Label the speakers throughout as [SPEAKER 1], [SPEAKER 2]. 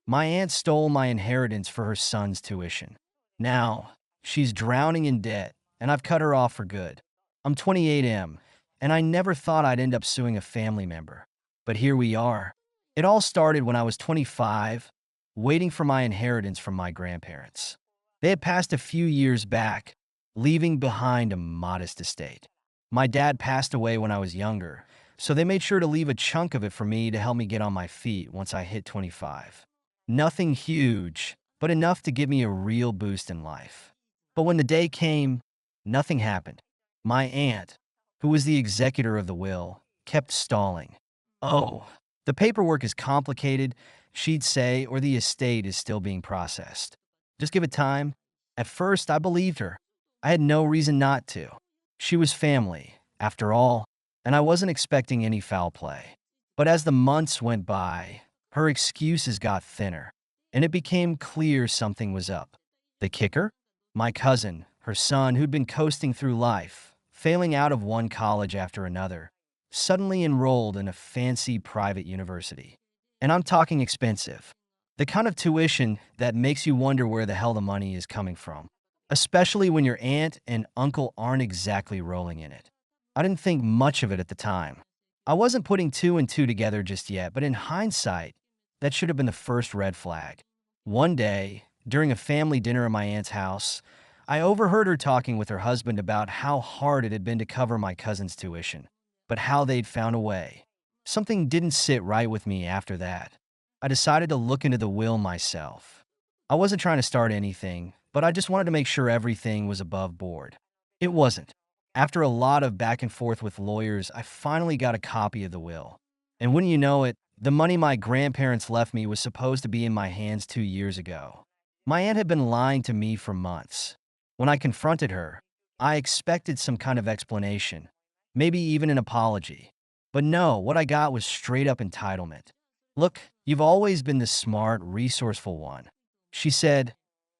[SPEAKER 1] My aunt stole my inheritance for her son's tuition. Now, she's drowning in debt, and I've cut her off for good. I'm 28M, and I never thought I'd end up suing a family member. But here we are. It all started when I was 25, waiting for my inheritance from my grandparents. They had passed a few years back, leaving behind a modest estate. My dad passed away when I was younger, so they made sure to leave a chunk of it for me to help me get on my feet once I hit 25. Nothing huge, but enough to give me a real boost in life. But when the day came, nothing happened. My aunt, who was the executor of the will, kept stalling. Oh, the paperwork is complicated, she'd say, or the estate is still being processed. Just give it time. At first, I believed her. I had no reason not to. She was family, after all, and I wasn't expecting any foul play. But as the months went by, her excuses got thinner, and it became clear something was up. The kicker? My cousin, her son, who'd been coasting through life, failing out of one college after another, suddenly enrolled in a fancy private university. And I'm talking expensive. The kind of tuition that makes you wonder where the hell the money is coming from, especially when your aunt and uncle aren't exactly rolling in it. I didn't think much of it at the time. I wasn't putting two and two together just yet, but in hindsight, that should have been the first red flag. One day, during a family dinner at my aunt's house, I overheard her talking with her husband about how hard it had been to cover my cousin's tuition, but how they'd found a way. Something didn't sit right with me after that. I decided to look into the will myself. I wasn't trying to start anything, but I just wanted to make sure everything was above board. It wasn't. After a lot of back and forth with lawyers, I finally got a copy of the will. And wouldn't you know it, the money my grandparents left me was supposed to be in my hands 2 years ago. My aunt had been lying to me for months. When I confronted her, I expected some kind of explanation, maybe even an apology. But no, what I got was straight up entitlement. Look, you've always been the smart, resourceful one, she said,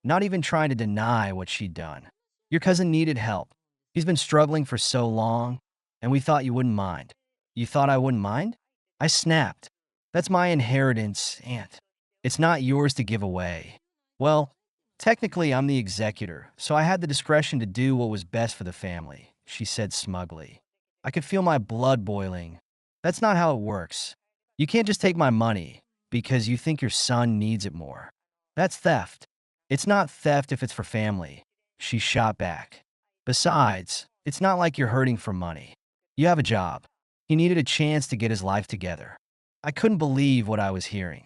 [SPEAKER 1] not even trying to deny what she'd done. Your cousin needed help. He's been struggling for so long, and we thought you wouldn't mind. You thought I wouldn't mind? I snapped. That's my inheritance, Aunt. It's not yours to give away. Well, technically, I'm the executor, so I had the discretion to do what was best for the family, she said smugly. I could feel my blood boiling. That's not how it works. You can't just take my money because you think your son needs it more. That's theft. It's not theft if it's for family, she shot back. Besides, it's not like you're hurting for money. You have a job. He needed a chance to get his life together. I couldn't believe what I was hearing.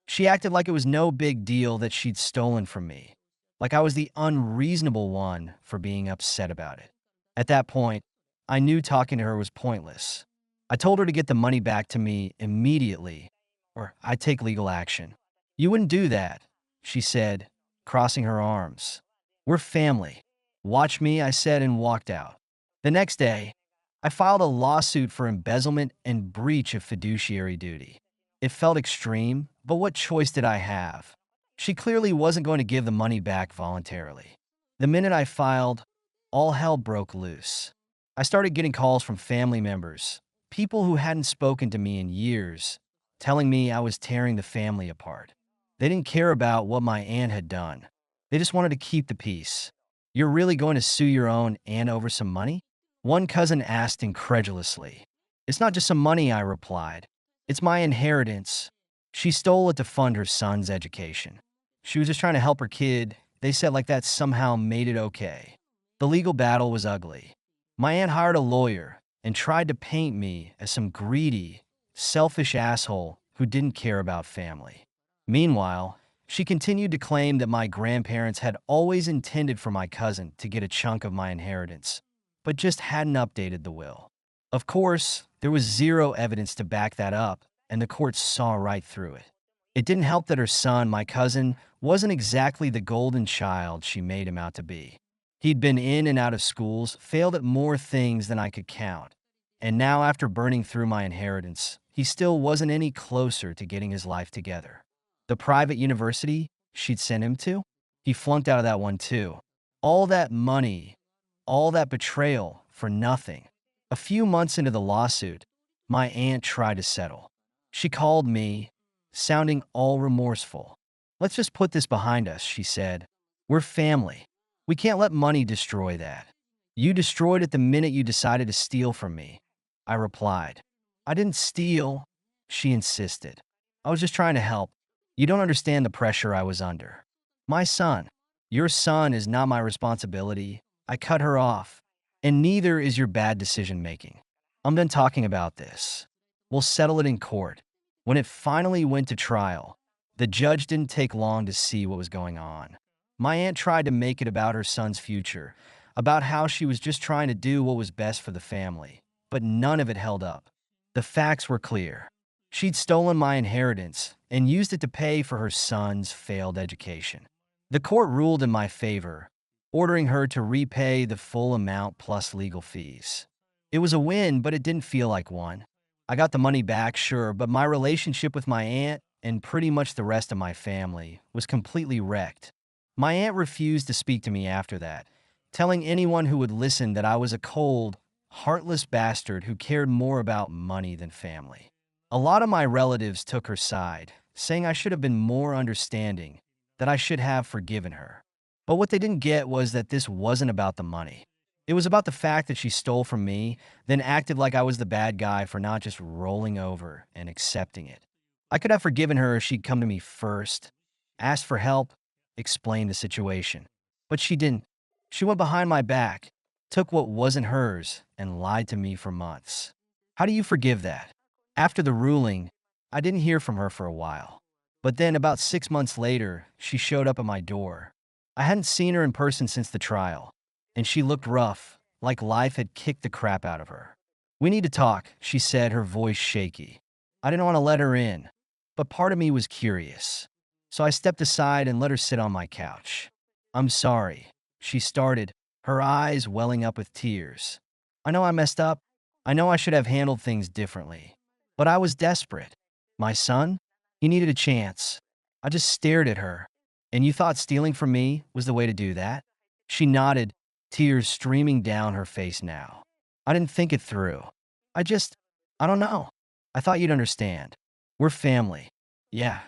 [SPEAKER 1] She acted like it was no big deal that she'd stolen from me, like I was the unreasonable one for being upset about it. At that point, I knew talking to her was pointless. I told her to get the money back to me immediately, or I'd take legal action. You wouldn't do that, she said, crossing her arms. We're family. Watch me, I said, and walked out. The next day, I filed a lawsuit for embezzlement and breach of fiduciary duty. It felt extreme, but what choice did I have? She clearly wasn't going to give the money back voluntarily. The minute I filed, all hell broke loose. I started getting calls from family members, people who hadn't spoken to me in years, telling me I was tearing the family apart. They didn't care about what my aunt had done. They just wanted to keep the peace. You're really going to sue your own aunt over some money? One cousin asked incredulously. It's not just some money, I replied. It's my inheritance. She stole it to fund her son's education. She was just trying to help her kid. They said like that somehow made it okay. The legal battle was ugly. My aunt hired a lawyer and tried to paint me as some greedy, selfish asshole who didn't care about family. Meanwhile, she continued to claim that my grandparents had always intended for my cousin to get a chunk of my inheritance, but just hadn't updated the will. Of course, there was zero evidence to back that up, and the court saw right through it. It didn't help that her son, my cousin, wasn't exactly the golden child she made him out to be. He'd been in and out of schools, failed at more things than I could count, and now after burning through my inheritance, he still wasn't any closer to getting his life together. The private university she'd sent him to, he flunked out of that one too. All that money, all that betrayal for nothing. A few months into the lawsuit, my aunt tried to settle. She called me, sounding all remorseful. Let's just put this behind us, she said. We're family. We can't let money destroy that. You destroyed it the minute you decided to steal from me. I replied. I didn't steal, she insisted. I was just trying to help. You don't understand the pressure I was under. My son. Your son is not my responsibility. I cut her off. And neither is your bad decision making. I'm done talking about this. We'll settle it in court. When it finally went to trial, the judge didn't take long to see what was going on. My aunt tried to make it about her son's future, about how she was just trying to do what was best for the family, but none of it held up. The facts were clear. She'd stolen my inheritance and used it to pay for her son's failed education. The court ruled in my favor, ordering her to repay the full amount plus legal fees. It was a win, but it didn't feel like one. I got the money back, sure, but my relationship with my aunt and pretty much the rest of my family was completely wrecked. My aunt refused to speak to me after that, telling anyone who would listen that I was a cold, heartless bastard who cared more about money than family. A lot of my relatives took her side, saying I should have been more understanding, that I should have forgiven her. But what they didn't get was that this wasn't about the money. It was about the fact that she stole from me, then acted like I was the bad guy for not just rolling over and accepting it. I could have forgiven her if she'd come to me first, asked for help, explained the situation. But she didn't. She went behind my back, took what wasn't hers, and lied to me for months. How do you forgive that? After the ruling, I didn't hear from her for a while. But then, about 6 months later, she showed up at my door. I hadn't seen her in person since the trial, and she looked rough, like life had kicked the crap out of her. We need to talk, she said, her voice shaky. I didn't want to let her in, but part of me was curious. So I stepped aside and let her sit on my couch. I'm sorry, she started, her eyes welling up with tears. I know I messed up. I know I should have handled things differently. But I was desperate. My son? He needed a chance. I just stared at her. And you thought stealing from me was the way to do that? She nodded, tears streaming down her face now. I didn't think it through. I don't know. I thought you'd understand. We're family. Yeah,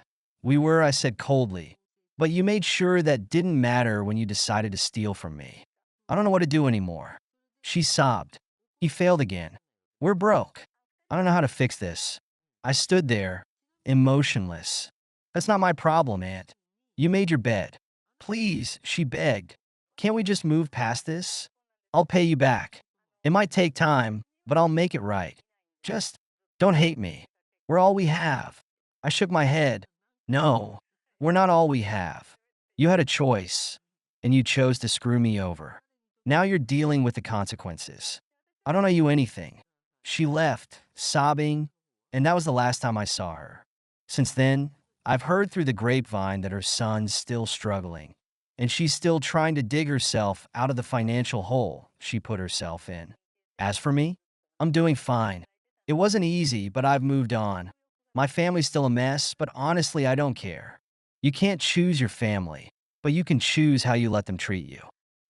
[SPEAKER 1] we were, I said coldly. But you made sure that didn't matter when you decided to steal from me. I don't know what to do anymore. She sobbed. He failed again. We're broke. I don't know how to fix this. I stood there, emotionless. That's not my problem, Aunt. You made your bed. Please, she begged. Can't we just move past this? I'll pay you back. It might take time, but I'll make it right. Just don't hate me. We're all we have. I shook my head. No, we're not all we have. You had a choice, and you chose to screw me over. Now you're dealing with the consequences. I don't owe you anything. She left, sobbing, and that was the last time I saw her. Since then, I've heard through the grapevine that her son's still struggling, and she's still trying to dig herself out of the financial hole she put herself in. As for me, I'm doing fine. It wasn't easy, but I've moved on. My family's still a mess, but honestly, I don't care. You can't choose your family, but you can choose how you let them treat you.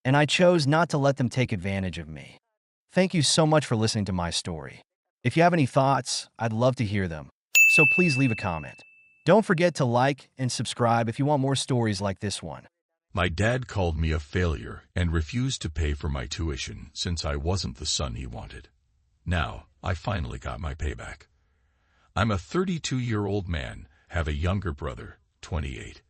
[SPEAKER 1] And I chose not to let them take advantage of me. Thank you so much for listening to my story. If you have any thoughts, I'd love to hear them. So please leave a comment. Don't forget to like and subscribe if you want more stories like this one.
[SPEAKER 2] My dad called me a failure and refused to pay for my tuition since I wasn't the son he wanted. Now, I finally got my payback. I'm a 32-year-old man, have a younger brother, 28.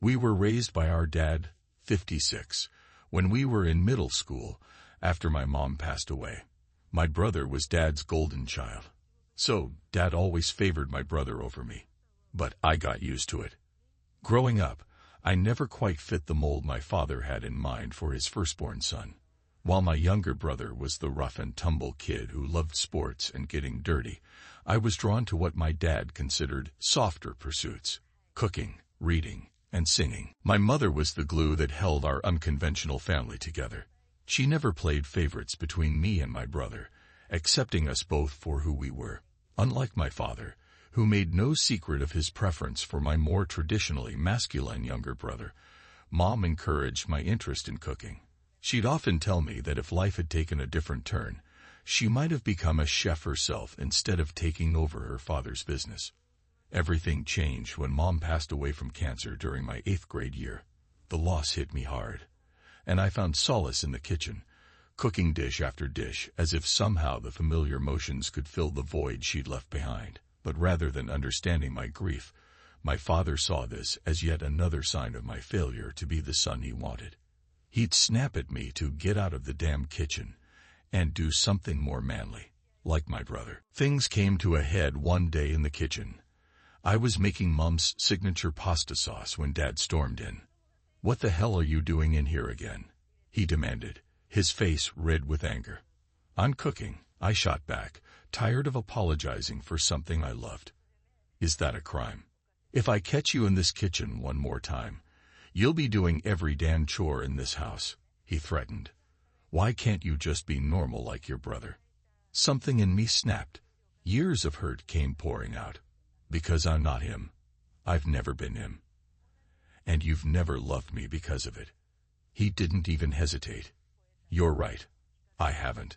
[SPEAKER 2] We were raised by our dad, 56, when we were in middle school after my mom passed away. My brother was Dad's golden child. So, Dad always favored my brother over me. But I got used to it. Growing up, I never quite fit the mold my father had in mind for his firstborn son. While my younger brother was the rough-and-tumble kid who loved sports and getting dirty, I was drawn to what my dad considered softer pursuits: cooking, reading, and singing. My mother was the glue that held our unconventional family together. She never played favorites between me and my brother, accepting us both for who we were. Unlike my father, who made no secret of his preference for my more traditionally masculine younger brother, Mom encouraged my interest in cooking. She'd often tell me that if life had taken a different turn, she might have become a chef herself instead of taking over her father's business. Everything changed when Mom passed away from cancer during my 8th grade year. The loss hit me hard, and I found solace in the kitchen, cooking dish after dish as if somehow the familiar motions could fill the void she'd left behind. But rather than understanding my grief, my father saw this as yet another sign of my failure to be the son he wanted. He'd snap at me to get out of the damn kitchen and do something more manly, like my brother. Things came to a head one day in the kitchen. I was making Mom's signature pasta sauce when Dad stormed in. "What the hell are you doing in here again?" he demanded, his face red with anger. "I'm cooking," I shot back, tired of apologizing for something I loved. "Is that a crime? If I catch you in this kitchen one more time, you'll be doing every damn chore in this house," he threatened. "Why can't you just be normal like your brother?" Something in me snapped. Years of hurt came pouring out. "Because I'm not him. I've never been him. And you've never loved me because of it." He didn't even hesitate. "You're right. I haven't."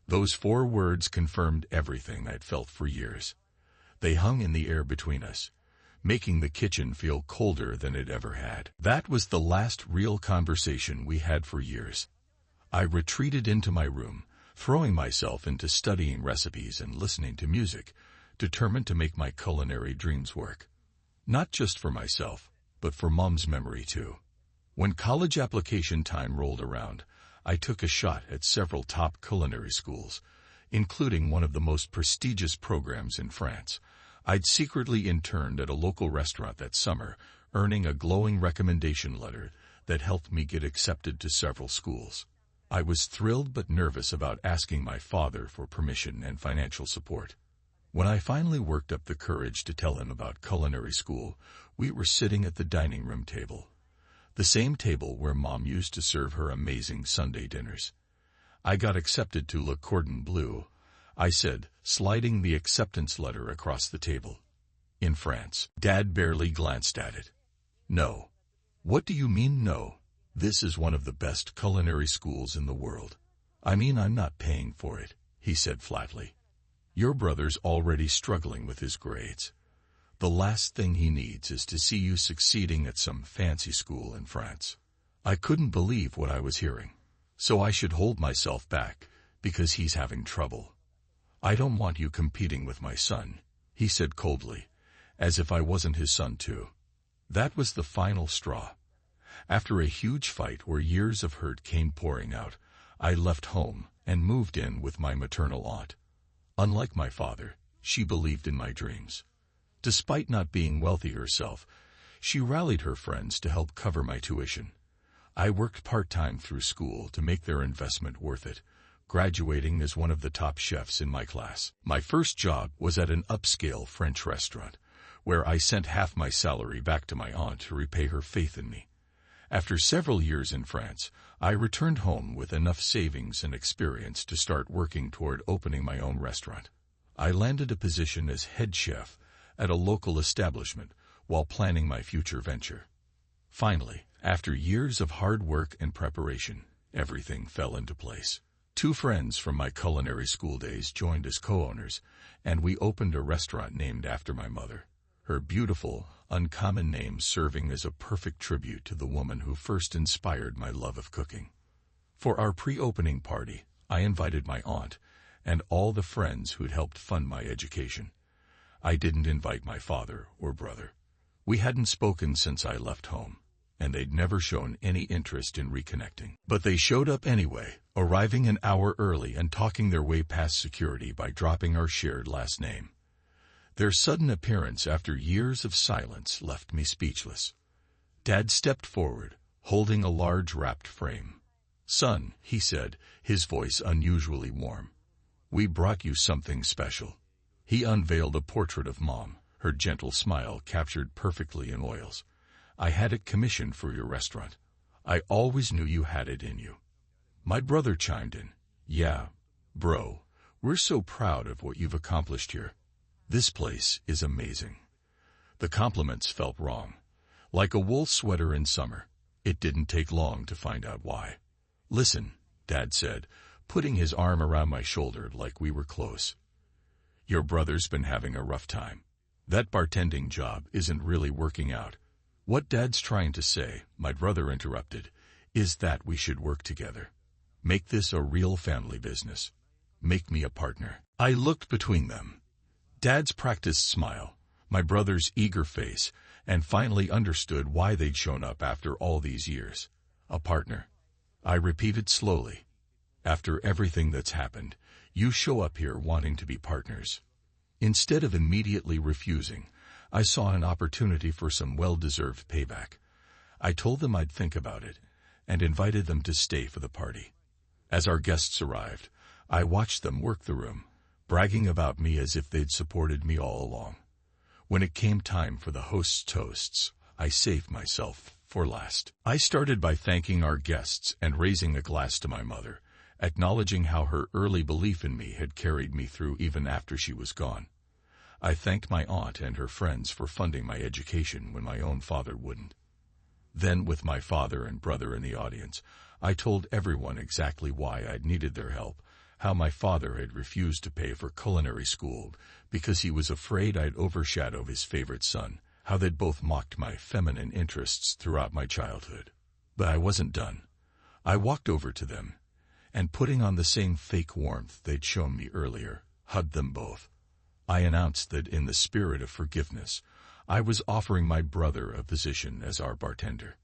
[SPEAKER 2] Those 4 words confirmed everything I'd felt for years. They hung in the air between us, making the kitchen feel colder than it ever had. That was the last real conversation we had for years. I retreated into my room, throwing myself into studying recipes and listening to music, determined to make my culinary dreams work. Not just for myself, but for Mom's memory too. When college application time rolled around, I took a shot at several top culinary schools, including one of the most prestigious programs in France. I'd secretly interned at a local restaurant that summer, earning a glowing recommendation letter that helped me get accepted to several schools. I was thrilled but nervous about asking my father for permission and financial support. When I finally worked up the courage to tell him about culinary school, we were sitting at the dining room table, the same table where Mom used to serve her amazing Sunday dinners. "I got accepted to Le Cordon Bleu," I said, sliding the acceptance letter across the table. "In France." Dad barely glanced at it. "No." "What do you mean, no? This is one of the best culinary schools in the world." "I mean, I'm not paying for it," he said flatly. "Your brother's already struggling with his grades. The last thing he needs is to see you succeeding at some fancy school in France." I couldn't believe what I was hearing. "So I should hold myself back because he's having trouble." "I don't want you competing with my son," he said coldly, as if I wasn't his son too. That was the final straw. After a huge fight where years of hurt came pouring out, I left home and moved in with my maternal aunt. Unlike my father, she believed in my dreams. Despite not being wealthy herself, she rallied her friends to help cover my tuition. I worked part-time through school to make their investment worth it, graduating as one of the top chefs in my class. My first job was at an upscale French restaurant, where I sent half my salary back to my aunt to repay her faith in me. After several years in France, I returned home with enough savings and experience to start working toward opening my own restaurant. I landed a position as head chef at a local establishment while planning my future venture. Finally, after years of hard work and preparation, everything fell into place. 2 friends from my culinary school days joined as co-owners, and we opened a restaurant named after my mother, her beautiful, uncommon name serving as a perfect tribute to the woman who first inspired my love of cooking. For our pre-opening party, I invited my aunt and all the friends who'd helped fund my education. I didn't invite my father or brother. We hadn't spoken since I left home, and they'd never shown any interest in reconnecting. But they showed up anyway, arriving an hour early and talking their way past security by dropping our shared last name. Their sudden appearance after years of silence left me speechless. Dad stepped forward, holding a large wrapped frame. "Son," he said, his voice unusually warm, "we brought you something special." He unveiled a portrait of Mom, her gentle smile captured perfectly in oils. "I had it commissioned for your restaurant. I always knew you had it in you." My brother chimed in. "Yeah, bro, we're so proud of what you've accomplished here. This place is amazing." The compliments felt wrong. Like a wool sweater in summer, it didn't take long to find out why. "Listen," Dad said, putting his arm around my shoulder like we were close. "Your brother's been having a rough time. That bartending job isn't really working out. What Dad's trying to say, my brother interrupted, is that we should work together. Make this a real family business. Make me a partner. I looked between them. Dad's practiced smile, my brother's eager face, and finally understood why they'd shown up after all these years. A partner. I repeated slowly. After everything that's happened, you show up here wanting to be partners. Instead of immediately refusing, I saw an opportunity for some well-deserved payback. I told them I'd think about it, and invited them to stay for the party. As our guests arrived, I watched them work the room, bragging about me as if they'd supported me all along. When it came time for the host's toasts, I saved myself for last. I started by thanking our guests and raising a glass to my mother, acknowledging how her early belief in me had carried me through even after she was gone. I thanked my aunt and her friends for funding my education when my own father wouldn't. Then, with my father and brother in the audience, I told everyone exactly why I'd needed their help, how my father had refused to pay for culinary school because he was afraid I'd overshadow his favorite son, how they'd both mocked my feminine interests throughout my childhood. But I wasn't done. I walked over to them, and putting on the same fake warmth they'd shown me earlier, hugged them both. I announced that in the spirit of forgiveness, I was offering my brother a position as our bartender.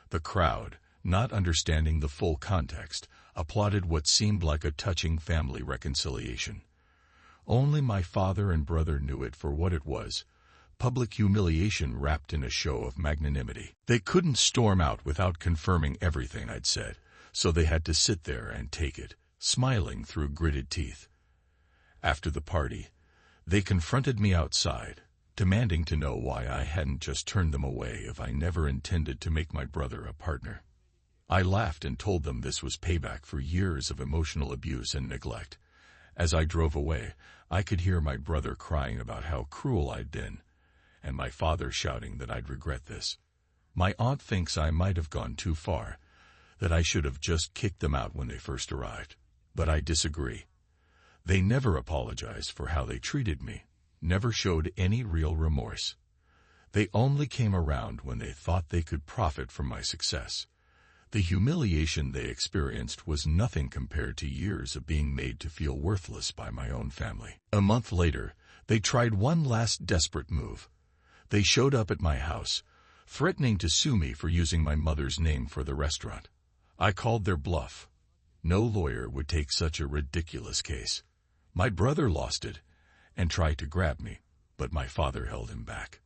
[SPEAKER 2] The crowd, not understanding the full context, applauded what seemed like a touching family reconciliation. Only my father and brother knew it for what it was, public humiliation wrapped in a show of magnanimity. They couldn't storm out without confirming everything I'd said, so they had to sit there and take it, smiling through gritted teeth. After the party, they confronted me outside, demanding to know why I hadn't just turned them away if I never intended to make my brother a partner. I laughed and told them this was payback for years of emotional abuse and neglect. As I drove away, I could hear my brother crying about how cruel I'd been, and my father shouting that I'd regret this. My aunt thinks I might have gone too far, that I should have just kicked them out when they first arrived. But I disagree. They never apologized for how they treated me, never showed any real remorse. They only came around when they thought they could profit from my success. The humiliation they experienced was nothing compared to years of being made to feel worthless by my own family. A month later, they tried one last desperate move. They showed up at my house, threatening to sue me for using my mother's name for the restaurant. I called their bluff. No lawyer would take such a ridiculous case. My brother lost it and tried to grab me, but my father held him back.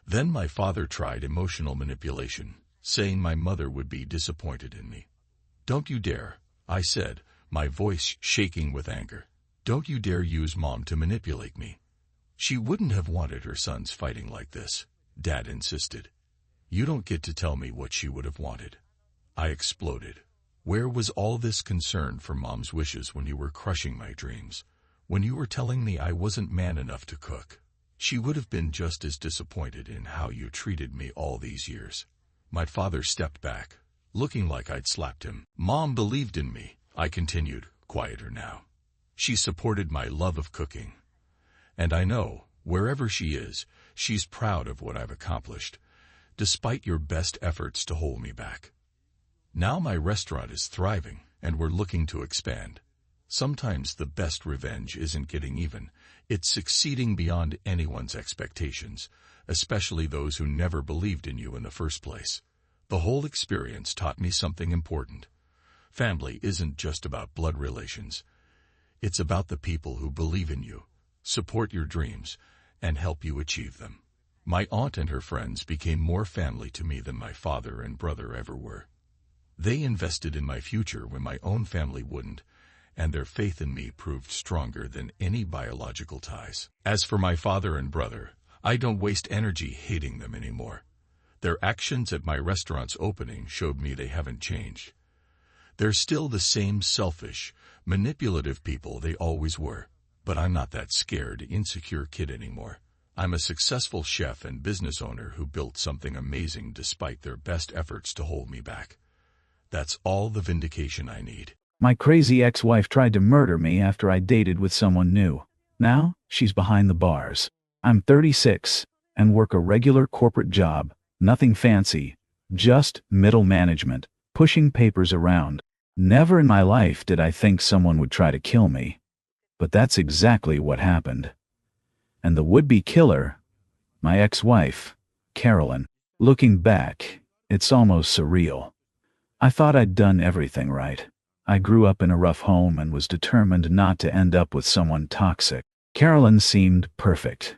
[SPEAKER 2] Then my father tried emotional manipulation, saying my mother would be disappointed in me. "Don't you dare," I said, my voice shaking with anger. "Don't you dare use Mom to manipulate me. She wouldn't have wanted her sons fighting like this," Dad insisted. "You don't get to tell me what she would have wanted." I exploded. Where was all this concern for Mom's wishes when you were crushing my dreams? When you were telling me I wasn't man enough to cook? She would have been just as disappointed in how you treated me all these years. My father stepped back, looking like I'd slapped him. "Mom believed in me," I continued, quieter now. "She supported my love of cooking. And I know, wherever she is, she's proud of what I've accomplished, despite your best efforts to hold me back. Now my restaurant is thriving, and we're looking to expand. Sometimes the best revenge isn't getting even, it's succeeding beyond anyone's expectations, especially those who never believed in you in the first place. The whole experience taught me something important. Family isn't just about blood relations. It's about the people who believe in you, support your dreams, and help you achieve them. My aunt and her friends became more family to me than my father and brother ever were. They invested in my future when my own family wouldn't, and their faith in me proved stronger than any biological ties. As for my father and brother, I don't waste energy hating them anymore. Their actions at my restaurant's opening showed me they haven't changed. They're still the same selfish, manipulative people they always were, but I'm not that scared, insecure kid anymore. I'm a successful chef and business owner who built something amazing despite their best efforts to hold me back. That's all the vindication I need.
[SPEAKER 3] My crazy ex-wife tried to murder me after I dated with someone new. Now, she's behind the bars. I'm 36 and work a regular corporate job, nothing fancy, just middle management, pushing papers around. Never in my life did I think someone would try to kill me. But that's exactly what happened. And the would-be killer, my ex-wife, Carolyn. Looking back, it's almost surreal. I thought I'd done everything right. I grew up in a rough home and was determined not to end up with someone toxic. Carolyn seemed perfect.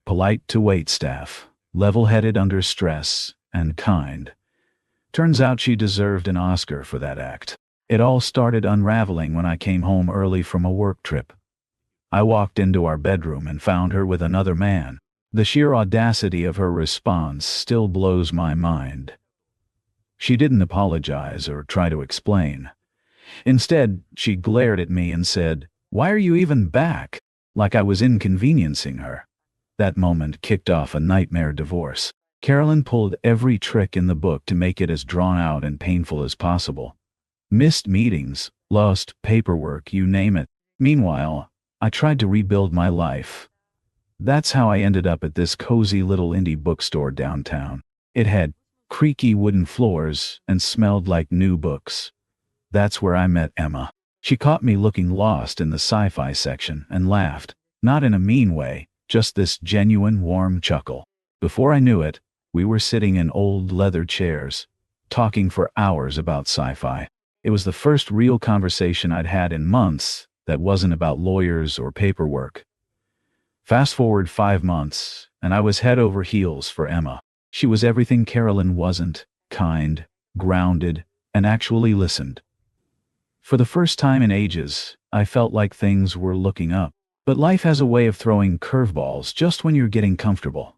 [SPEAKER 3] Polite to waitstaff, level-headed under stress, and kind. Turns out she deserved an Oscar for that act. It all started unraveling when I came home early from a work trip. I walked into our bedroom and found her with another man. The sheer audacity of her response still blows my mind. She didn't apologize or try to explain. Instead, she glared at me and said, "Why are you even back?" Like I was inconveniencing her. That moment kicked off a nightmare divorce. Carolyn pulled every trick in the book to make it as drawn out and painful as possible. Missed meetings, lost paperwork, you name it. Meanwhile, I tried to rebuild my life. That's how I ended up at this cozy little indie bookstore downtown. It had creaky wooden floors and smelled like new books. That's where I met Emma. She caught me looking lost in the sci-fi section and laughed, not in a mean way, just this genuine warm chuckle. Before I knew it, we were sitting in old leather chairs, talking for hours about sci-fi. It was the first real conversation I'd had in months that wasn't about lawyers or paperwork. Fast forward 5 months, and I was head over heels for Emma. She was everything Carolyn wasn't: kind, grounded, and actually listened. For the first time in ages, I felt like things were looking up. But life has a way of throwing curveballs just when you're getting comfortable.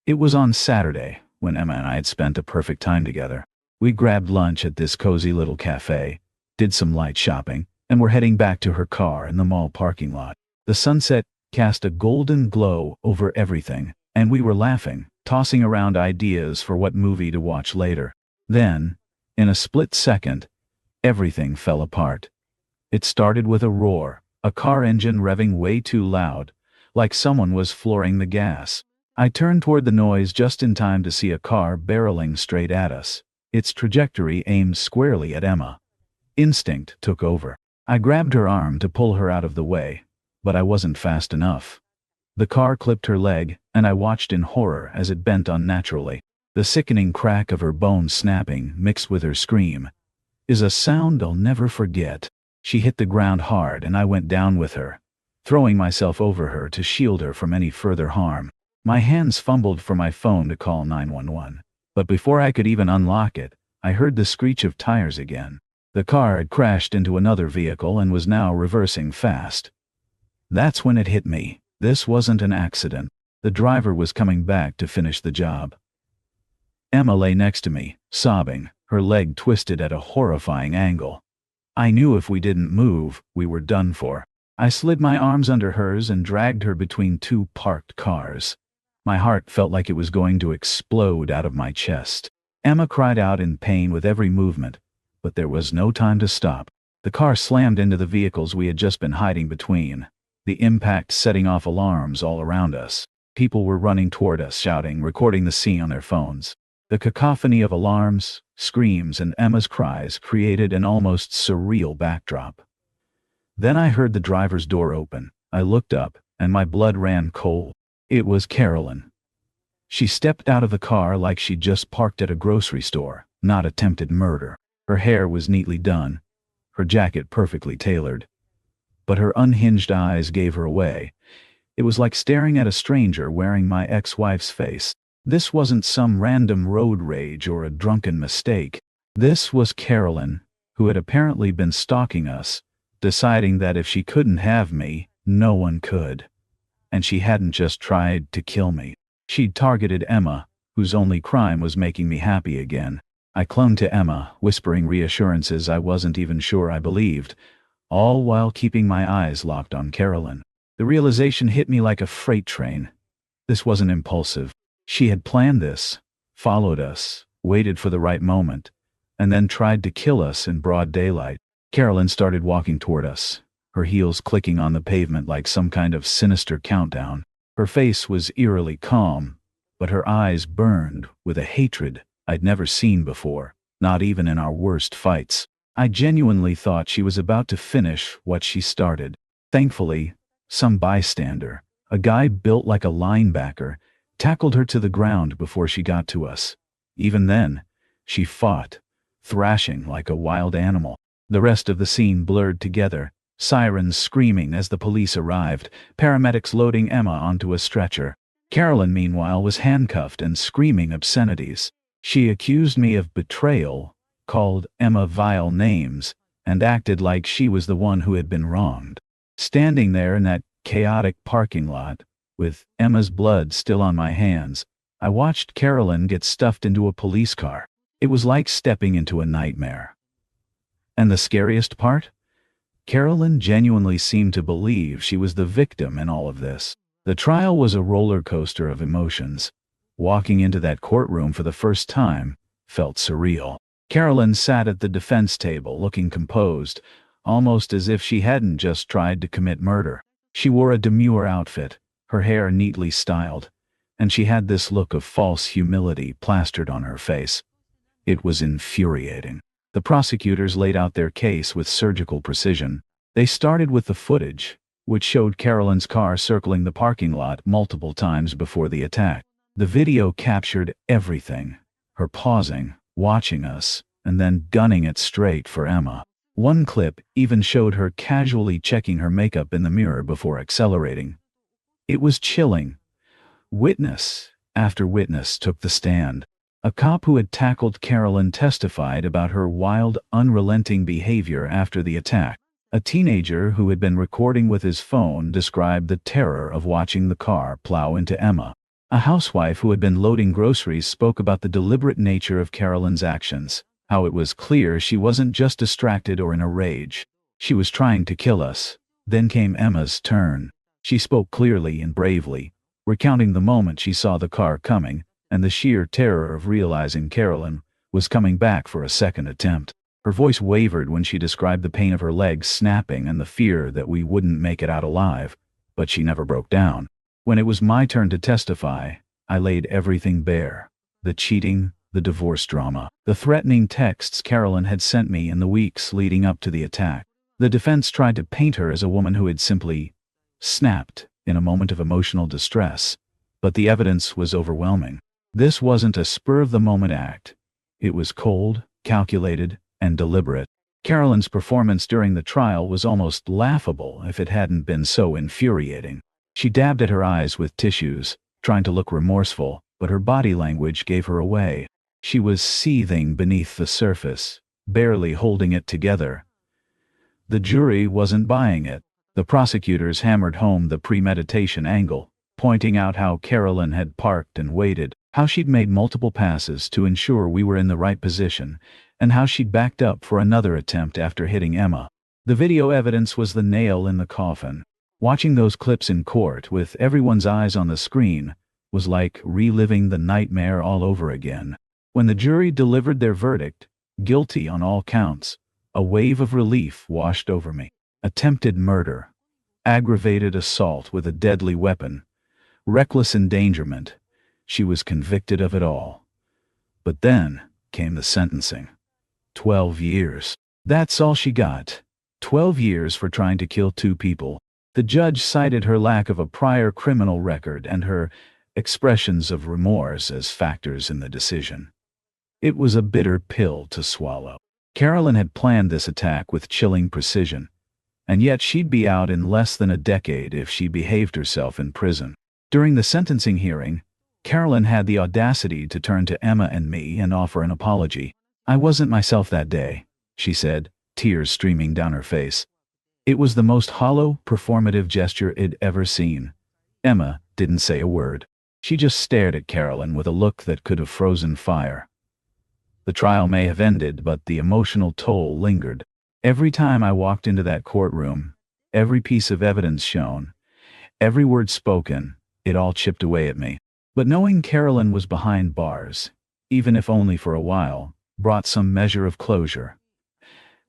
[SPEAKER 3] It was on Saturday, when Emma and I had spent a perfect time together. We grabbed lunch at this cozy little cafe, did some light shopping, and were heading back to her car in the mall parking lot. The sunset cast a golden glow over everything, and we were laughing, tossing around ideas for what movie to watch later. Then, in a split second, everything fell apart. It started with a roar, a car engine revving way too loud, like someone was flooring the gas. I turned toward the noise just in time to see a car barreling straight at us, its trajectory aimed squarely at Emma. Instinct took over. I grabbed her arm to pull her out of the way, but I wasn't fast enough. The car clipped her leg, and I watched in horror as it bent unnaturally. The sickening crack of her bones snapping, mixed with her scream, is a sound I'll never forget. She hit the ground hard and I went down with her, throwing myself over her to shield her from any further harm. My hands fumbled for my phone to call 911, but before I could even unlock it, I heard the screech of tires again. The car had crashed into another vehicle and was now reversing fast. That's when it hit me. This wasn't an accident. The driver was coming back to finish the job. Emma lay next to me, sobbing, her leg twisted at a horrifying angle. I knew if we didn't move, we were done for. I slid my arms under hers and dragged her between 2 parked cars. My heart felt like it was going to explode out of my chest. Emma cried out in pain with every movement, but there was no time to stop. The car slammed into the vehicles we had just been hiding between, the impact setting off alarms all around us. People were running toward us, shouting, recording the scene on their phones. The cacophony of alarms, screams, and Emma's cries created an almost surreal backdrop. Then I heard the driver's door open. I looked up, and my blood ran cold. It was Carolyn. She stepped out of the car like she'd just parked at a grocery store, not attempted murder. Her hair was neatly done, her jacket perfectly tailored. But her unhinged eyes gave her away. It was like staring at a stranger wearing my ex-wife's face. This wasn't some random road rage or a drunken mistake. This was Carolyn, who had apparently been stalking us, deciding that if she couldn't have me, no one could. And she hadn't just tried to kill me. She'd targeted Emma, whose only crime was making me happy again. I clung to Emma, whispering reassurances I wasn't even sure I believed, all while keeping my eyes locked on Carolyn. The realization hit me like a freight train. This wasn't impulsive. She had planned this, followed us, waited for the right moment, and then tried to kill us in broad daylight. Carolyn started walking toward us, her heels clicking on the pavement like some kind of sinister countdown. Her face was eerily calm, but her eyes burned with a hatred I'd never seen before, not even in our worst fights. I genuinely thought she was about to finish what she started. Thankfully, some bystander, a guy built like a linebacker, tackled her to the ground before she got to us. Even then, she fought, thrashing like a wild animal. The rest of the scene blurred together, sirens screaming as the police arrived, paramedics loading Emma onto a stretcher. Carolyn, meanwhile, was handcuffed and screaming obscenities. She accused me of betrayal, called Emma vile names, and acted like she was the one who had been wronged. Standing there in that chaotic parking lot, with Emma's blood still on my hands, I watched Carolyn get stuffed into a police car. It was like stepping into a nightmare. And the scariest part? Carolyn genuinely seemed to believe she was the victim in all of this. The trial was a roller coaster of emotions. Walking into that courtroom for the first time felt surreal. Carolyn sat at the defense table looking composed, almost as if she hadn't just tried to commit murder. She wore a demure outfit, her hair neatly styled, and she had this look of false humility plastered on her face. It was infuriating. The prosecutors laid out their case with surgical precision. They started with the footage, which showed Carolyn's car circling the parking lot multiple times before the attack. The video captured everything, her pausing, watching us, and then gunning it straight for Emma. One clip even showed her casually checking her makeup in the mirror before accelerating. It was chilling. Witness after witness took the stand. A cop who had tackled Carolyn testified about her wild, unrelenting behavior after the attack. A teenager who had been recording with his phone described the terror of watching the car plow into Emma. A housewife who had been loading groceries spoke about the deliberate nature of Carolyn's actions, how it was clear she wasn't just distracted or in a rage. She was trying to kill us. Then came Emma's turn. She spoke clearly and bravely, recounting the moment she saw the car coming, and the sheer terror of realizing Carolyn was coming back for a second attempt. Her voice wavered when she described the pain of her legs snapping and the fear that we wouldn't make it out alive, but she never broke down. When it was my turn to testify, I laid everything bare. The cheating, the divorce drama, the threatening texts Carolyn had sent me in the weeks leading up to the attack. The defense tried to paint her as a woman who had simply snapped in a moment of emotional distress, but the evidence was overwhelming. This wasn't a spur-of-the-moment act. It was cold, calculated, and deliberate. Carolyn's performance during the trial was almost laughable if it hadn't been so infuriating. She dabbed at her eyes with tissues, trying to look remorseful, but her body language gave her away. She was seething beneath the surface, barely holding it together. The jury wasn't buying it. The prosecutors hammered home the premeditation angle, pointing out how Carolyn had parked and waited, how she'd made multiple passes to ensure we were in the right position, and how she'd backed up for another attempt after hitting Emma. The video evidence was the nail in the coffin. Watching those clips in court with everyone's eyes on the screen was like reliving the nightmare all over again. When the jury delivered their verdict, guilty on all counts, a wave of relief washed over me. Attempted murder, aggravated assault with a deadly weapon, reckless endangerment. She was convicted of it all. But then came the sentencing. 12 years. That's all she got. 12 years for trying to kill 2 people. The judge cited her lack of a prior criminal record and her expressions of remorse as factors in the decision. It was a bitter pill to swallow. Carolyn had planned this attack with chilling precision, and yet she'd be out in less than a decade if she behaved herself in prison. During the sentencing hearing, Carolyn had the audacity to turn to Emma and me and offer an apology. "I wasn't myself that day," she said, tears streaming down her face. It was the most hollow, performative gesture I'd ever seen. Emma didn't say a word. She just stared at Carolyn with a look that could have frozen fire. The trial may have ended, but the emotional toll lingered. Every time I walked into that courtroom, every piece of evidence shown, every word spoken, it all chipped away at me. But knowing Carolyn was behind bars, even if only for a while, brought some measure of closure.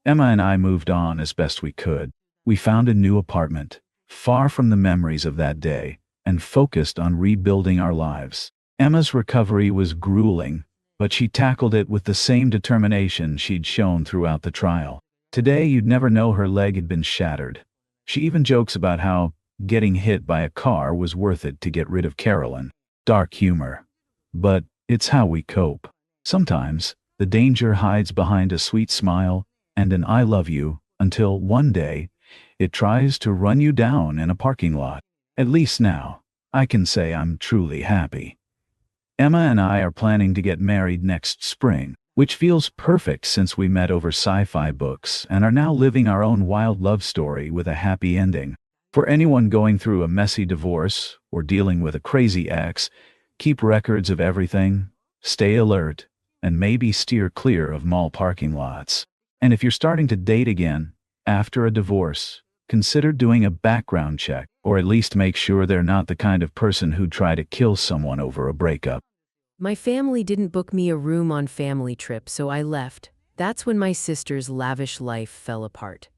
[SPEAKER 3] Emma and I moved on as best we could. We found a new apartment, far from the memories of that day, and focused on rebuilding our lives. Emma's recovery was grueling, but she tackled it with the same determination she'd shown throughout the trial. Today, you'd never know her leg had been shattered. She even jokes about how getting hit by a car was worth it to get rid of Carolyn. Dark humor. But it's how we cope. Sometimes, the danger hides behind a sweet smile and an I love you, until one day, it tries to run you down in a parking lot. At least now, I can say I'm truly happy. Emma and I are planning to get married next spring, which feels perfect since we met over sci-fi books and are now living our own wild love story with a happy ending. For anyone going through a messy divorce or dealing with a crazy ex, keep records of everything, stay alert, and maybe steer clear of mall parking lots. And if you're starting to date again after a divorce, consider doing a background check, or at least make sure they're not the kind of person who'd try to kill someone over a breakup.
[SPEAKER 4] My family didn't book me a room on family trip, so I left. That's when my sister's lavish life fell apart.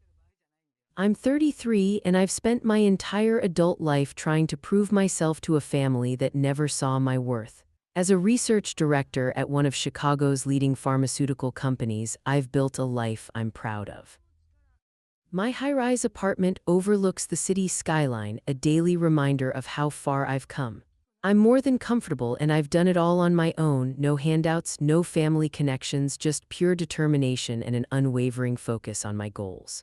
[SPEAKER 4] I'm 33 and I've spent my entire adult life trying to prove myself to a family that never saw my worth. As a research director at one of Chicago's leading pharmaceutical companies, I've built a life I'm proud of. My high-rise apartment overlooks the city skyline, a daily reminder of how far I've come. I'm more than comfortable and I've done it all on my own, no handouts, no family connections, just pure determination and an unwavering focus on my goals.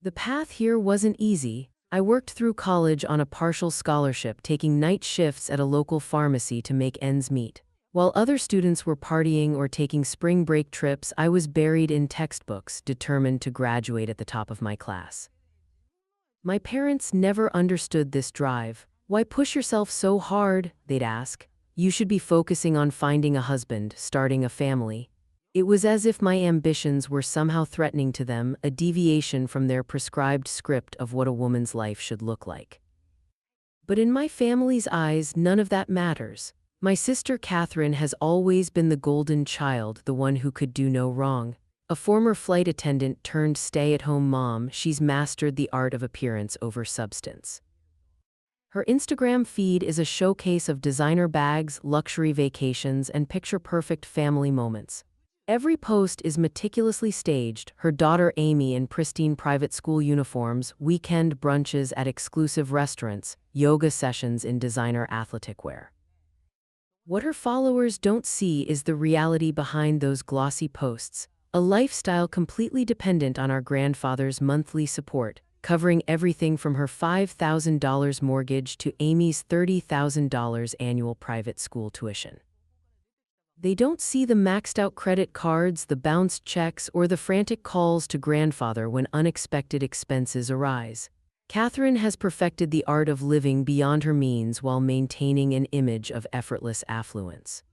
[SPEAKER 4] The path here wasn't easy. I worked through college on a partial scholarship, taking night shifts at a local pharmacy to make ends meet. While other students were partying or taking spring break trips, I was buried in textbooks, determined to graduate at the top of my class. My parents never understood this drive. Why push yourself so hard? They'd ask. You should be focusing on finding a husband, starting a family. It was as if my ambitions were somehow threatening to them, a deviation from their prescribed script of what a woman's life should look like. But in my family's eyes, none of that matters. My sister Catherine has always been the golden child, the one who could do no wrong. A former flight attendant turned stay-at-home mom, she's mastered the art of appearance over substance. Her Instagram feed is a showcase of designer bags, luxury vacations, and picture-perfect family moments. Every post is meticulously staged, her daughter Amy in pristine private school uniforms, weekend brunches at exclusive restaurants, yoga sessions in designer athletic wear. What her followers don't see is the reality behind those glossy posts, a lifestyle completely dependent on our grandfather's monthly support, covering everything from her $5,000 mortgage to Amy's $30,000 annual private school tuition. They don't see the maxed-out credit cards, the bounced checks, or the frantic calls to grandfather when unexpected expenses arise. Catherine has perfected the art of living beyond her means while maintaining an image of effortless affluence.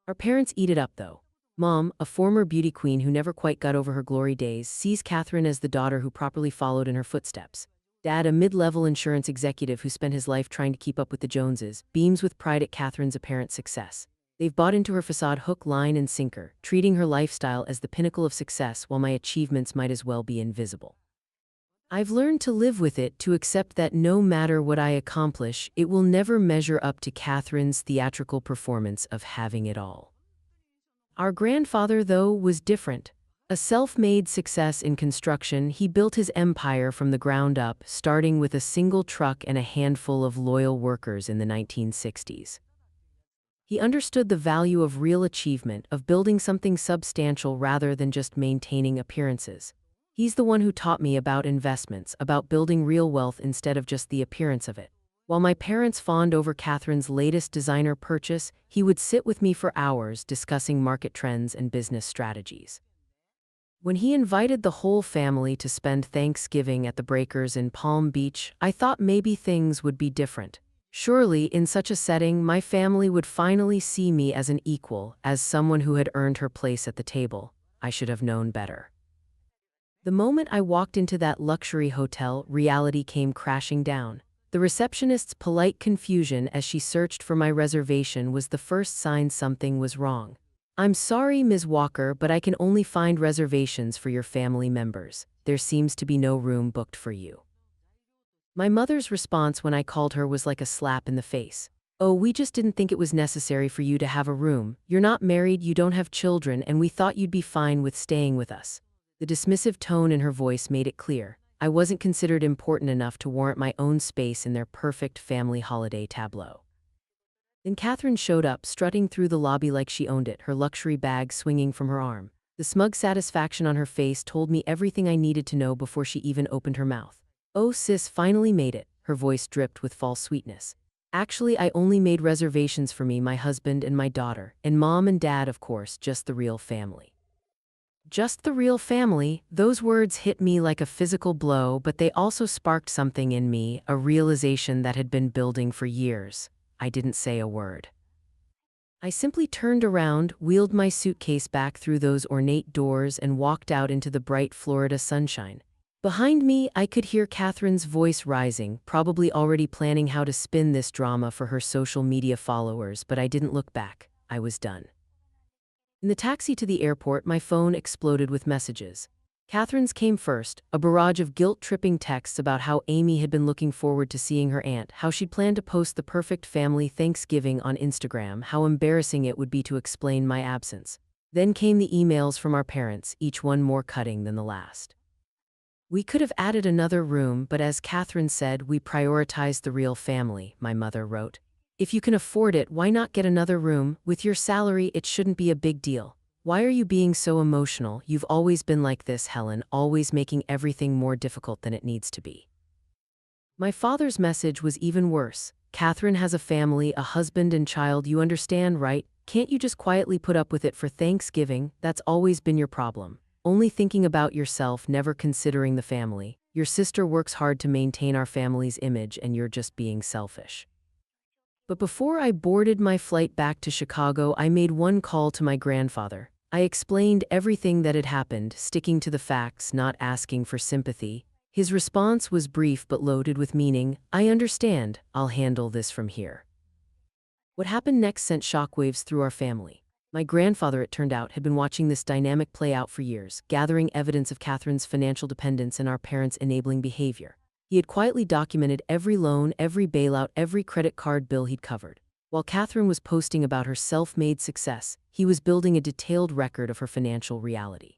[SPEAKER 4] Our parents eat it up, though. Mom, a former beauty queen who never quite got over her glory days, sees Catherine as the daughter who properly followed in her footsteps. Dad, a mid-level insurance executive who spent his life trying to keep up with the Joneses, beams with pride at Catherine's apparent success. They've bought into her facade hook, line, and sinker, treating her lifestyle as the pinnacle of success while my achievements might as well be invisible. I've learned to live with it, to accept that no matter what I accomplish, it will never measure up to Catherine's theatrical performance of having it all. Our grandfather, though, was different. A self-made success in construction, he built his empire from the ground up, starting with a single truck and a handful of loyal workers in the 1960s. He understood the value of real achievement, of building something substantial rather than just maintaining appearances. He's the one who taught me about investments, about building real wealth instead of just the appearance of it. While my parents fawned over Catherine's latest designer purchase, he would sit with me for hours discussing market trends and business strategies. When he invited the whole family to spend Thanksgiving at the Breakers in Palm Beach, I thought maybe things would be different. Surely, in such a setting, my family would finally see me as an equal, as someone who had earned her place at the table. I should have known better. The moment I walked into that luxury hotel, reality came crashing down. The receptionist's polite confusion as she searched for my reservation was the first sign something was wrong. "I'm sorry, Ms. Walker, but I can only find reservations for your family members. There seems to be no room booked for you." My mother's response when I called her was like a slap in the face. "Oh, we just didn't think it was necessary for you to have a room. You're not married, you don't have children, and we thought you'd be fine with staying with us." The dismissive tone in her voice made it clear I wasn't considered important enough to warrant my own space in their perfect family holiday tableau. Then Catherine showed up, strutting through the lobby like she owned it, her luxury bag swinging from her arm. The smug satisfaction on her face told me everything I needed to know before she even opened her mouth. "Oh, sis, finally made it," her voice dripped with false sweetness. "Actually, I only made reservations for me, my husband, and my daughter, and mom and dad, of course, just the real family." Just the real family, those words hit me like a physical blow, but they also sparked something in me, a realization that had been building for years. I didn't say a word. I simply turned around, wheeled my suitcase back through those ornate doors, and walked out into the bright Florida sunshine. Behind me, I could hear Catherine's voice rising, probably already planning how to spin this drama for her social media followers, but I didn't look back. I was done. In the taxi to the airport, my phone exploded with messages. Catherine's came first, a barrage of guilt-tripping texts about how Amy had been looking forward to seeing her aunt, how she'd planned to post the perfect family Thanksgiving on Instagram, how embarrassing it would be to explain my absence. Then came the emails from our parents, each one more cutting than the last. "We could have added another room, but as Catherine said, we prioritized the real family," my mother wrote. "If you can afford it, why not get another room? With your salary, it shouldn't be a big deal. Why are you being so emotional? You've always been like this, Helen, always making everything more difficult than it needs to be." My father's message was even worse. "Catherine has a family, a husband and child, you understand, right? Can't you just quietly put up with it for Thanksgiving? That's always been your problem. Only thinking about yourself, never considering the family. Your sister works hard to maintain our family's image, and you're just being selfish." But before I boarded my flight back to Chicago, I made one call to my grandfather. I explained everything that had happened, sticking to the facts, not asking for sympathy. His response was brief but loaded with meaning. "I understand. I'll handle this from here." What happened next sent shockwaves through our family. My grandfather, it turned out, had been watching this dynamic play out for years, gathering evidence of Catherine's financial dependence and our parents' enabling behavior. He had quietly documented every loan, every bailout, every credit card bill he'd covered. While Catherine was posting about her self-made success, he was building a detailed record of her financial reality.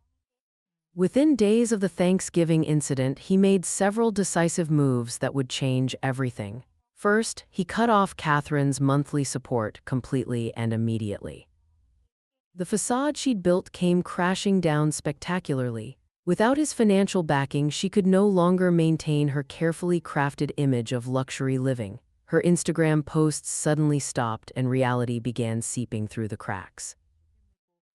[SPEAKER 4] Within days of the Thanksgiving incident, he made several decisive moves that would change everything. First, he cut off Catherine's monthly support completely and immediately. The facade she'd built came crashing down spectacularly. Without his financial backing, she could no longer maintain her carefully crafted image of luxury living. Her Instagram posts suddenly stopped and reality began seeping through the cracks.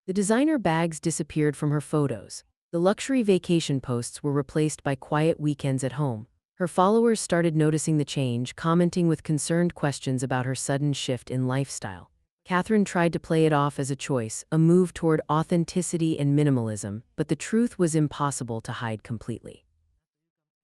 [SPEAKER 4] The designer bags disappeared from her photos. The luxury vacation posts were replaced by quiet weekends at home. Her followers started noticing the change, commenting with concerned questions about her sudden shift in lifestyle. Catherine tried to play it off as a choice, a move toward authenticity and minimalism, but the truth was impossible to hide completely.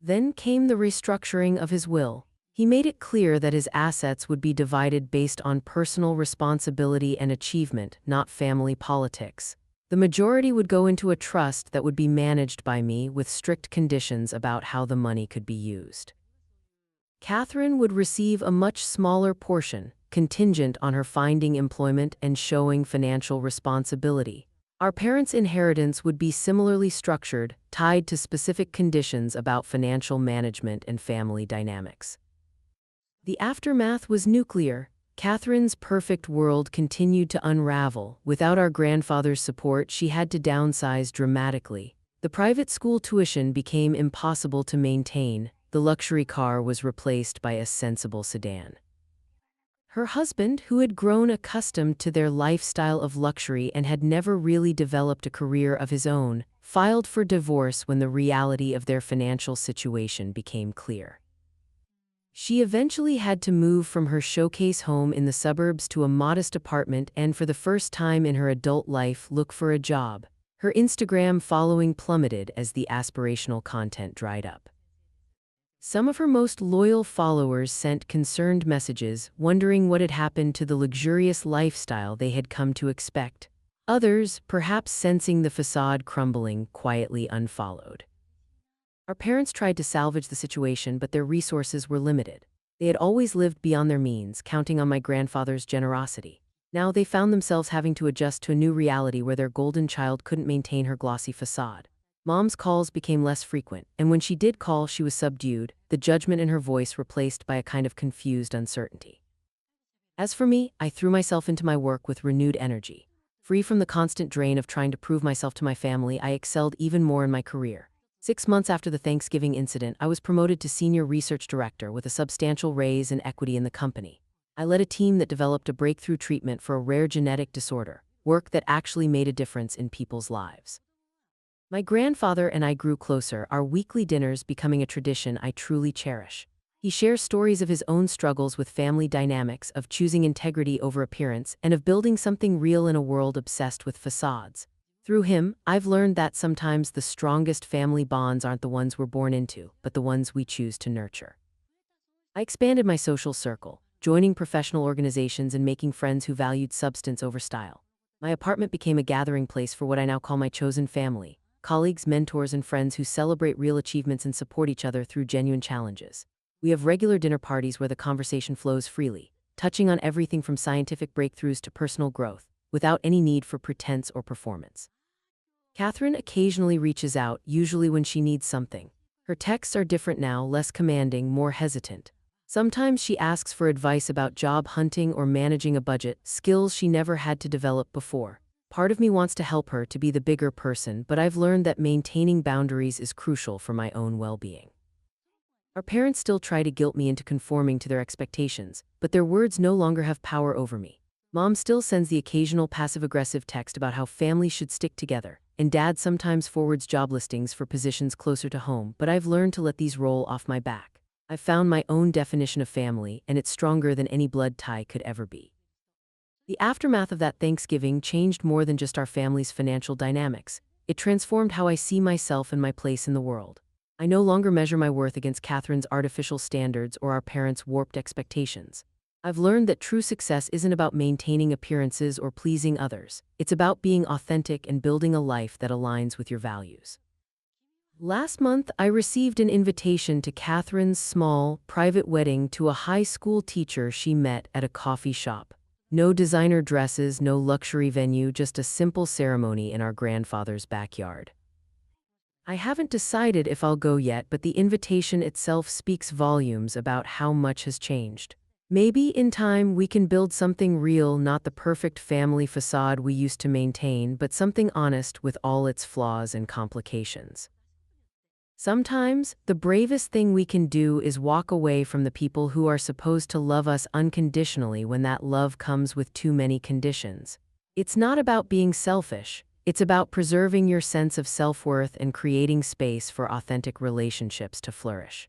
[SPEAKER 4] Then came the restructuring of his will. He made it clear that his assets would be divided based on personal responsibility and achievement, not family politics. The majority would go into a trust that would be managed by me with strict conditions about how the money could be used. Catherine would receive a much smaller portion, contingent on her finding employment and showing financial responsibility. Our parents' inheritance would be similarly structured, tied to specific conditions about financial management and family dynamics. The aftermath was nuclear. Catherine's perfect world continued to unravel. Without our grandfather's support, she had to downsize dramatically. The private school tuition became impossible to maintain. The luxury car was replaced by a sensible sedan. Her husband, who had grown accustomed to their lifestyle of luxury and had never really developed a career of his own, filed for divorce when the reality of their financial situation became clear. She eventually had to move from her showcase home in the suburbs to a modest apartment and, for the first time in her adult life, look for a job. Her Instagram following plummeted as the aspirational content dried up. Some of her most loyal followers sent concerned messages, wondering what had happened to the luxurious lifestyle they had come to expect. Others, perhaps sensing the facade crumbling, quietly unfollowed. Our parents tried to salvage the situation, but their resources were limited. They had always lived beyond their means, counting on my grandfather's generosity. Now they found themselves having to adjust to a new reality where their golden child couldn't maintain her glossy facade. Mom's calls became less frequent, and when she did call, she was subdued, the judgment in her voice replaced by a kind of confused uncertainty. As for me, I threw myself into my work with renewed energy. Free from the constant drain of trying to prove myself to my family, I excelled even more in my career. 6 months after the Thanksgiving incident, I was promoted to senior research director with a substantial raise in equity in the company. I led a team that developed a breakthrough treatment for a rare genetic disorder, work that actually made a difference in people's lives. My grandfather and I grew closer, our weekly dinners becoming a tradition I truly cherish. He shares stories of his own struggles with family dynamics, of choosing integrity over appearance, and of building something real in a world obsessed with facades. Through him, I've learned that sometimes the strongest family bonds aren't the ones we're born into, but the ones we choose to nurture. I expanded my social circle, joining professional organizations and making friends who valued substance over style. My apartment became a gathering place for what I now call my chosen family, colleagues, mentors, and friends who celebrate real achievements and support each other through genuine challenges. We have regular dinner parties where the conversation flows freely, touching on everything from scientific breakthroughs to personal growth, without any need for pretense or performance. Catherine occasionally reaches out, usually when she needs something. Her texts are different now, less commanding, more hesitant. Sometimes she asks for advice about job hunting or managing a budget, skills she never had to develop before. Part of me wants to help her to be the bigger person, but I've learned that maintaining boundaries is crucial for my own well-being. Our parents still try to guilt me into conforming to their expectations, but their words no longer have power over me. Mom still sends the occasional passive-aggressive text about how families should stick together, and Dad sometimes forwards job listings for positions closer to home, but I've learned to let these roll off my back. I've found my own definition of family, and it's stronger than any blood tie could ever be. The aftermath of that Thanksgiving changed more than just our family's financial dynamics. It transformed how I see myself and my place in the world. I no longer measure my worth against Catherine's artificial standards or our parents' warped expectations. I've learned that true success isn't about maintaining appearances or pleasing others. It's about being authentic and building a life that aligns with your values. Last month, I received an invitation to Catherine's small, private wedding to a high school teacher she met at a coffee shop. No designer dresses, no luxury venue, just a simple ceremony in our grandfather's backyard. I haven't decided if I'll go yet, but the invitation itself speaks volumes about how much has changed. Maybe in time we can build something real, not the perfect family facade we used to maintain, but something honest with all its flaws and complications. Sometimes, the bravest thing we can do is walk away from the people who are supposed to love us unconditionally when that love comes with too many conditions. It's not about being selfish. It's about preserving your sense of self-worth and creating space for authentic relationships to flourish.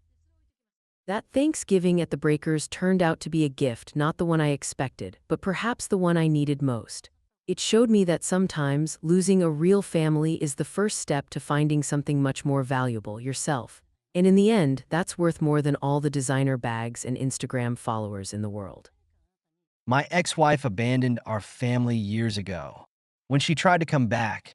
[SPEAKER 4] That Thanksgiving at the Breakers turned out to be a gift, not the one I expected, but perhaps the one I needed most. It showed me that sometimes losing a real family is the first step to finding something much more valuable, yourself. And in the end, that's worth more than all the designer bags and Instagram followers in the world.
[SPEAKER 1] My ex-wife abandoned our family years ago. When she tried to come back,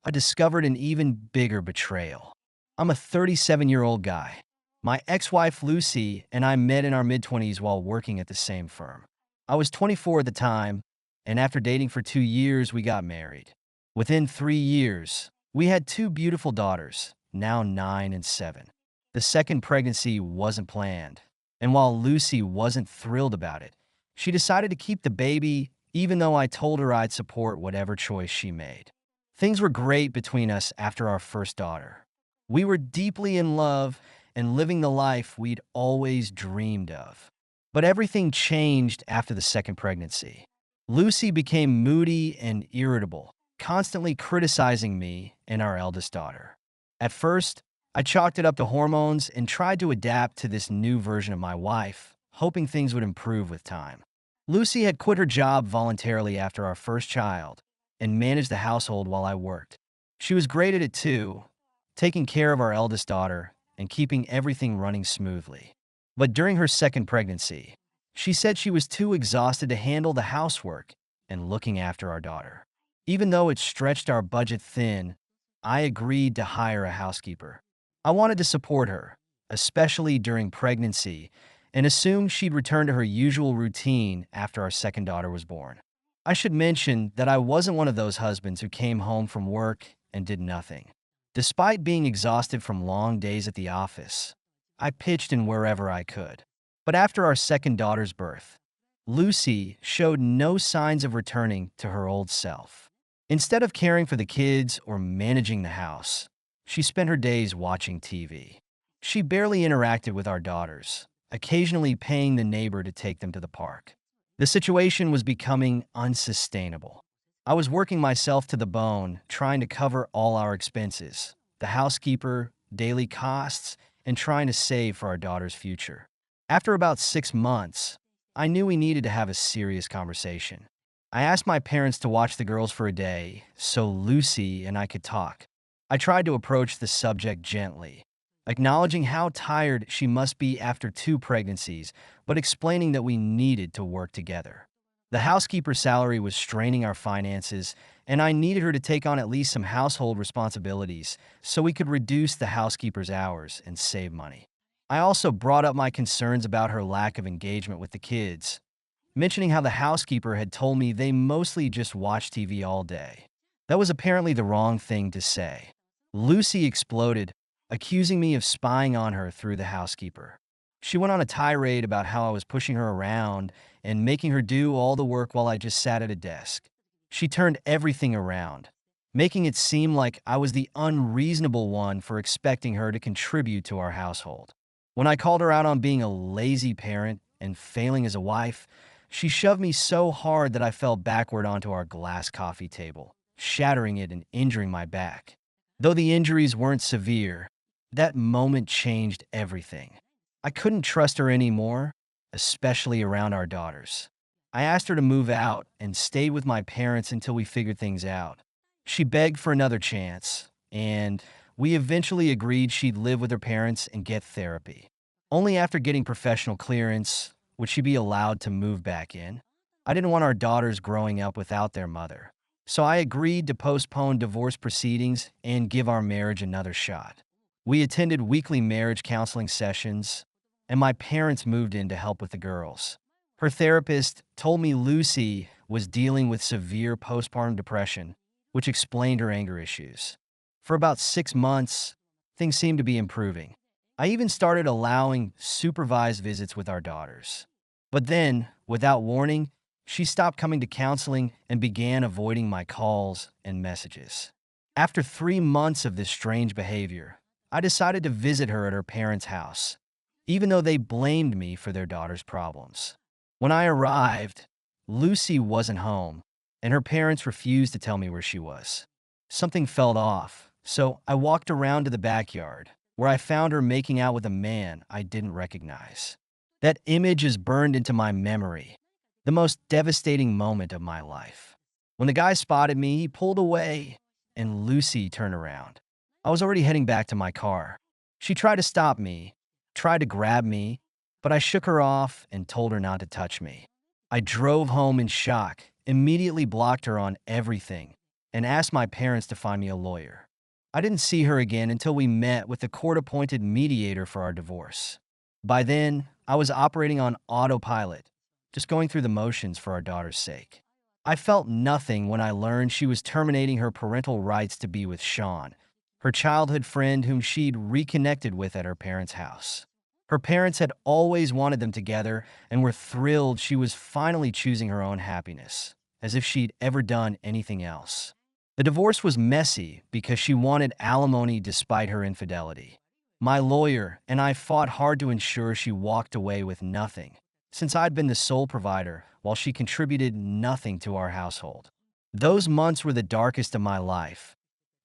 [SPEAKER 1] I discovered an even bigger betrayal. I'm a 37-year-old guy. My ex-wife Lucy and I met in our mid-20s while working at the same firm. I was 24 at the time, and after dating for 2 years, we got married. Within 3 years, we had 2 beautiful daughters, now 9 and 7. The second pregnancy wasn't planned, and while Lucy wasn't thrilled about it, she decided to keep the baby, even though I told her I'd support whatever choice she made. Things were great between us after our first daughter. We were deeply in love and living the life we'd always dreamed of. But everything changed after the second pregnancy. Lucy became moody and irritable, constantly criticizing me and our eldest daughter. At first, I chalked it up to hormones and tried to adapt to this new version of my wife, hoping things would improve with time. Lucy had quit her job voluntarily after our first child and managed the household while I worked. She was great at it too, taking care of our eldest daughter and keeping everything running smoothly. But during her second pregnancy, she said she was too exhausted to handle the housework and looking after our daughter. Even though it stretched our budget thin, I agreed to hire a housekeeper. I wanted to support her, especially during pregnancy, and assumed she'd return to her usual routine after our second daughter was born. I should mention that I wasn't one of those husbands who came home from work and did nothing. Despite being exhausted from long days at the office, I pitched in wherever I could. But after our second daughter's birth, Lucy showed no signs of returning to her old self. Instead of caring for the kids or managing the house, she spent her days watching TV. She barely interacted with our daughters, occasionally paying the neighbor to take them to the park. The situation was becoming unsustainable. I was working myself to the bone, trying to cover all our expenses, the housekeeper, daily costs, and trying to save for our daughter's future. After about 6 months, I knew we needed to have a serious conversation. I asked my parents to watch the girls for a day so Lucy and I could talk. I tried to approach the subject gently, acknowledging how tired she must be after 2 pregnancies, but explaining that we needed to work together. The housekeeper's salary was straining our finances, and I needed her to take on at least some household responsibilities so we could reduce the housekeeper's hours and save money. I also brought up my concerns about her lack of engagement with the kids, mentioning how the housekeeper had told me they mostly just watch TV all day. That was apparently the wrong thing to say. Lucy exploded, accusing me of spying on her through the housekeeper. She went on a tirade about how I was pushing her around and making her do all the work while I just sat at a desk. She turned everything around, making it seem like I was the unreasonable one for expecting her to contribute to our household. When I called her out on being a lazy parent and failing as a wife, she shoved me so hard that I fell backward onto our glass coffee table, shattering it and injuring my back. Though the injuries weren't severe, that moment changed everything. I couldn't trust her anymore, especially around our daughters. I asked her to move out and stay with my parents until we figured things out. She begged for another chance, and we eventually agreed she'd live with her parents and get therapy. Only after getting professional clearance would she be allowed to move back in. I didn't want our daughters growing up without their mother, so I agreed to postpone divorce proceedings and give our marriage another shot. We attended weekly marriage counseling sessions, and my parents moved in to help with the girls. Her therapist told me Lucy was dealing with severe postpartum depression, which explained her anger issues. For about 6 months, things seemed to be improving. I even started allowing supervised visits with our daughters. But then, without warning, she stopped coming to counseling and began avoiding my calls and messages. After 3 months of this strange behavior, I decided to visit her at her parents' house, even though they blamed me for their daughter's problems. When I arrived, Lucy wasn't home, and her parents refused to tell me where she was. Something felt off, so I walked around to the backyard, where I found her making out with a man I didn't recognize. That image is burned into my memory, the most devastating moment of my life. When the guy spotted me, he pulled away, and Lucy turned around. I was already heading back to my car. She tried to stop me, tried to grab me, but I shook her off and told her not to touch me. I drove home in shock, immediately blocked her on everything, and asked my parents to find me a lawyer. I didn't see her again until we met with the court-appointed mediator for our divorce. By then, I was operating on autopilot, just going through the motions for our daughter's sake. I felt nothing when I learned she was terminating her parental rights to be with Sean, her childhood friend whom she'd reconnected with at her parents' house. Her parents had always wanted them together and were thrilled she was finally choosing her own happiness, as if she'd ever done anything else. The divorce was messy because she wanted alimony despite her infidelity. My lawyer and I fought hard to ensure she walked away with nothing, since I'd been the sole provider while she contributed nothing to our household. Those months were the darkest of my life,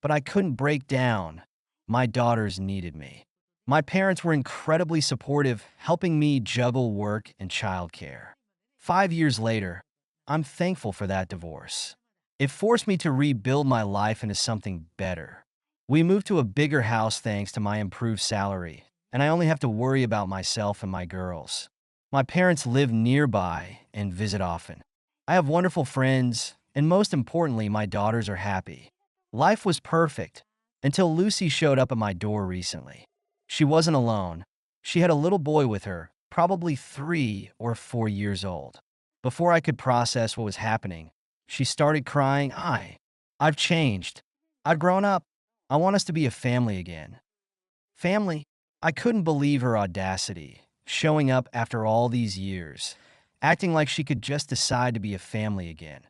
[SPEAKER 1] but I couldn't break down. My daughters needed me. My parents were incredibly supportive, helping me juggle work and childcare. 5 years later, I'm thankful for that divorce. It forced me to rebuild my life into something better. We moved to a bigger house thanks to my improved salary, and I only have to worry about myself and my girls. My parents live nearby and visit often. I have wonderful friends, and most importantly, my daughters are happy. Life was perfect until Lucy showed up at my door recently. She wasn't alone. She had a little boy with her, probably 3 or 4 years old. Before I could process what was happening, she started crying, I've changed. I've grown up. I want us to be a family again. Family? I couldn't believe her audacity, showing up after all these years, acting like she could just decide to be a family again.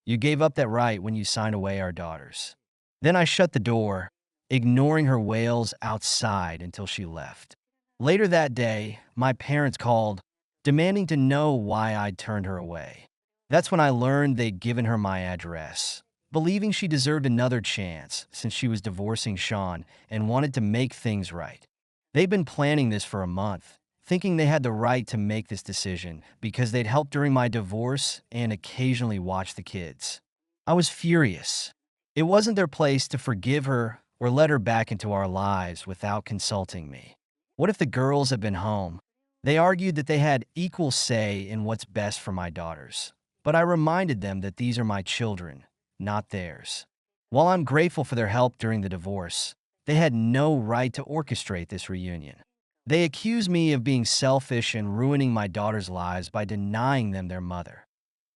[SPEAKER 1] You gave up that right when you signed away our daughters. Then I shut the door, ignoring her wails outside until she left. Later that day, my parents called, demanding to know why I'd turned her away. That's when I learned they'd given her my address, believing she deserved another chance since she was divorcing Sean and wanted to make things right. They'd been planning this for a month, thinking they had the right to make this decision because they'd helped during my divorce and occasionally watched the kids. I was furious. It wasn't their place to forgive her or let her back into our lives without consulting me. What if the girls had been home? They argued that they had equal say in what's best for my daughters, but I reminded them that these are my children, not theirs. While I'm grateful for their help during the divorce, they had no right to orchestrate this reunion. They accused me of being selfish and ruining my daughters' lives by denying them their mother,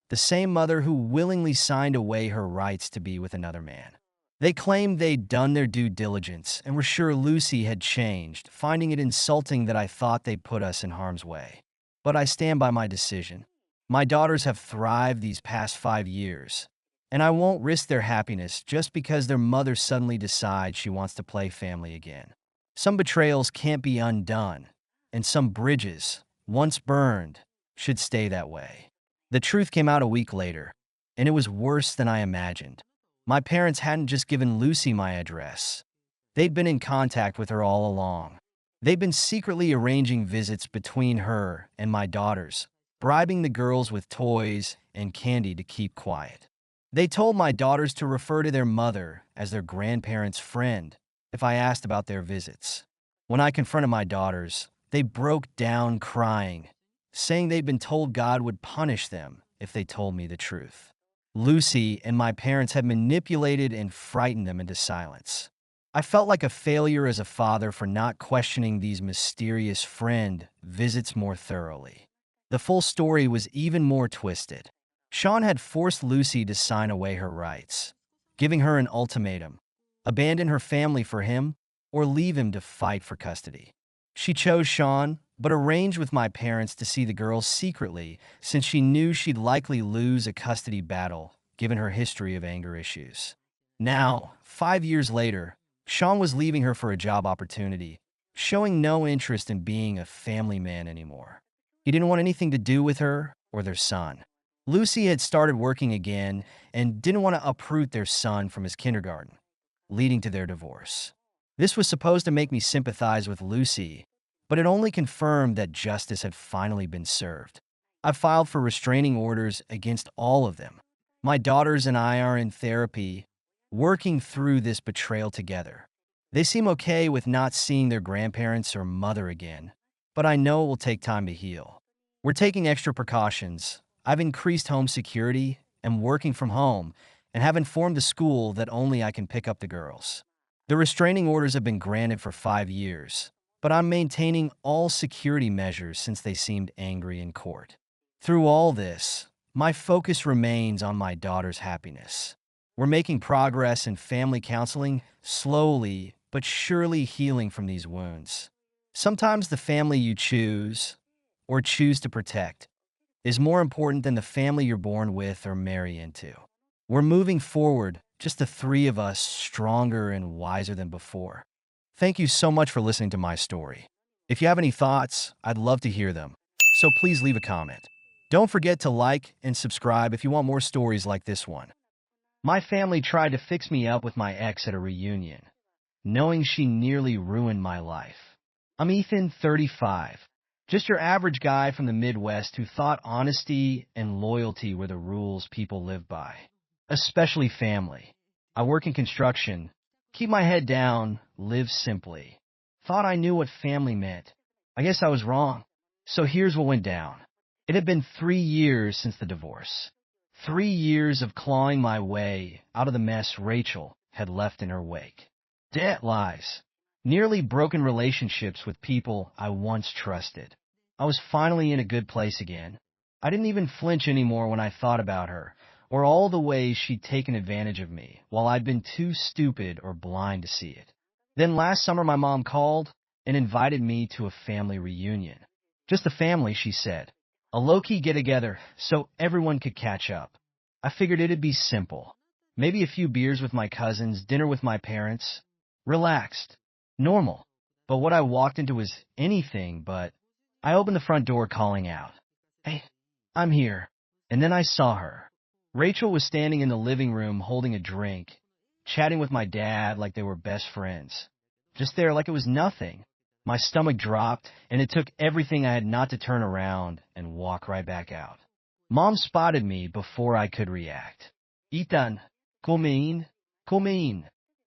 [SPEAKER 1] the same mother who willingly signed away her rights to be with another man. They claimed they'd done their due diligence and were sure Lucy had changed, finding it insulting that I thought they'd put us in harm's way. But I stand by my decision. My daughters have thrived these past 5 years, and I won't risk their happiness just because their mother suddenly decides she wants to play family again. Some betrayals can't be undone, and some bridges, once burned, should stay that way. The truth came out a week later, and it was worse than I imagined. My parents hadn't just given Lucy my address. They'd been in contact with her all along. They'd been secretly arranging visits between her and my daughters, bribing the girls with toys and candy to keep quiet. They told my daughters to refer to their mother as their grandparents' friend if I asked about their visits. When I confronted my daughters, they broke down crying, saying they'd been told God would punish them if they told me the truth. Lucy and my parents had manipulated and frightened them into silence. I felt like a failure as a father for not questioning these mysterious friend visits more thoroughly. The full story was even more twisted. Sean had forced Lucy to sign away her rights, giving her an ultimatum: abandon her family for him or leave him to fight for custody. She chose Sean, but arranged with my parents to see the girls secretly since she knew she'd likely lose a custody battle given her history of anger issues. Now, 5 years later, Sean was leaving her for a job opportunity, showing no interest in being a family man anymore. He didn't want anything to do with her or their son. Lucy had started working again and didn't want to uproot their son from his kindergarten, leading to their divorce. This was supposed to make me sympathize with Lucy, but it only confirmed that justice had finally been served. I filed for restraining orders against all of them. My daughters and I are in therapy, working through this betrayal together. They seem okay with not seeing their grandparents or mother again, but I know it will take time to heal. We're taking extra precautions. I've increased home security and working from home, and have informed the school that only I can pick up the girls. The restraining orders have been granted for 5 years, but I'm maintaining all security measures since they seemed angry in court. Through all this, my focus remains on my daughter's happiness. We're making progress in family counseling, slowly but surely healing from these wounds. Sometimes the family you choose, or choose to protect, is more important than the family you're born with or marry into. We're moving forward, just the 3 of us, stronger and wiser than before. Thank you so much for listening to my story. If you have any thoughts, I'd love to hear them, so please leave a comment. Don't forget to like and subscribe if you want more stories like this one. My family tried to fix me up with my ex at a reunion, knowing she nearly ruined my life. I'm Ethan, 35, just your average guy from the Midwest who thought honesty and loyalty were the rules people live by, especially family. I work in construction, keep my head down, live simply. Thought I knew what family meant. I guess I was wrong. So here's what went down. It had been 3 years since the divorce. 3 years of clawing my way out of the mess Rachel had left in her wake. Debt, lies, nearly broken relationships with people I once trusted. I was finally in a good place again. I didn't even flinch anymore when I thought about her, or all the ways she'd taken advantage of me, while I'd been too stupid or blind to see it. Then last summer my mom called and invited me to a family reunion. Just the family, she said. A low-key get-together so everyone could catch up. I figured it'd be simple. Maybe a few beers with my cousins, dinner with my parents. Relaxed. Normal. But what I walked into was anything but. I opened the front door calling out, "Hey, I'm here." And then I saw her. Rachel was standing in the living room holding a drink, chatting with my dad like they were best friends. Just there like it was nothing. My stomach dropped, and it took everything I had not to turn around and walk right back out. Mom spotted me before I could react. "Ethan, come in.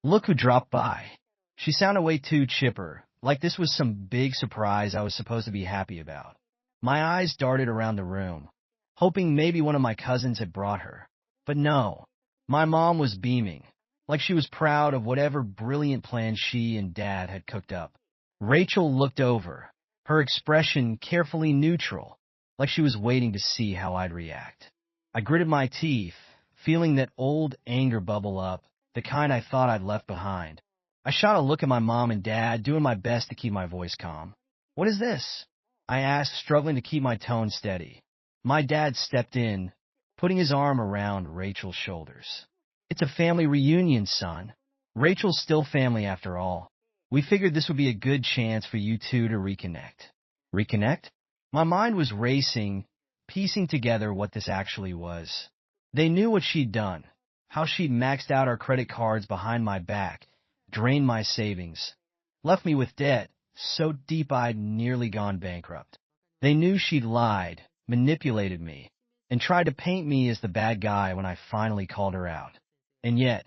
[SPEAKER 1] Look who dropped by." She sounded way too chipper, like this was some big surprise I was supposed to be happy about. My eyes darted around the room, hoping maybe one of my cousins had brought her. But no, my mom was beaming, like she was proud of whatever brilliant plan she and Dad had cooked up. Rachel looked over, her expression carefully neutral, like she was waiting to see how I'd react. I gritted my teeth, feeling that old anger bubble up, the kind I thought I'd left behind. I shot a look at my mom and dad, doing my best to keep my voice calm. "What is this?" I asked, struggling to keep my tone steady. My dad stepped in, putting his arm around Rachel's shoulders. "It's a family reunion, son. Rachel's still family after all. We figured this would be a good chance for you two to reconnect." Reconnect? My mind was racing, piecing together what this actually was. They knew what she'd done, how she'd maxed out our credit cards behind my back, drained my savings, left me with debt so deep I'd nearly gone bankrupt. They knew she'd lied, manipulated me, and tried to paint me as the bad guy when I finally called her out. And yet,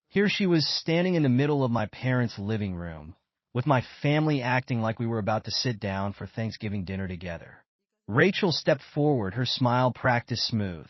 [SPEAKER 1] here she was standing in the middle of my parents' living room, with my family acting like we were about to sit down for Thanksgiving dinner together. Rachel stepped forward, her smile practiced smooth.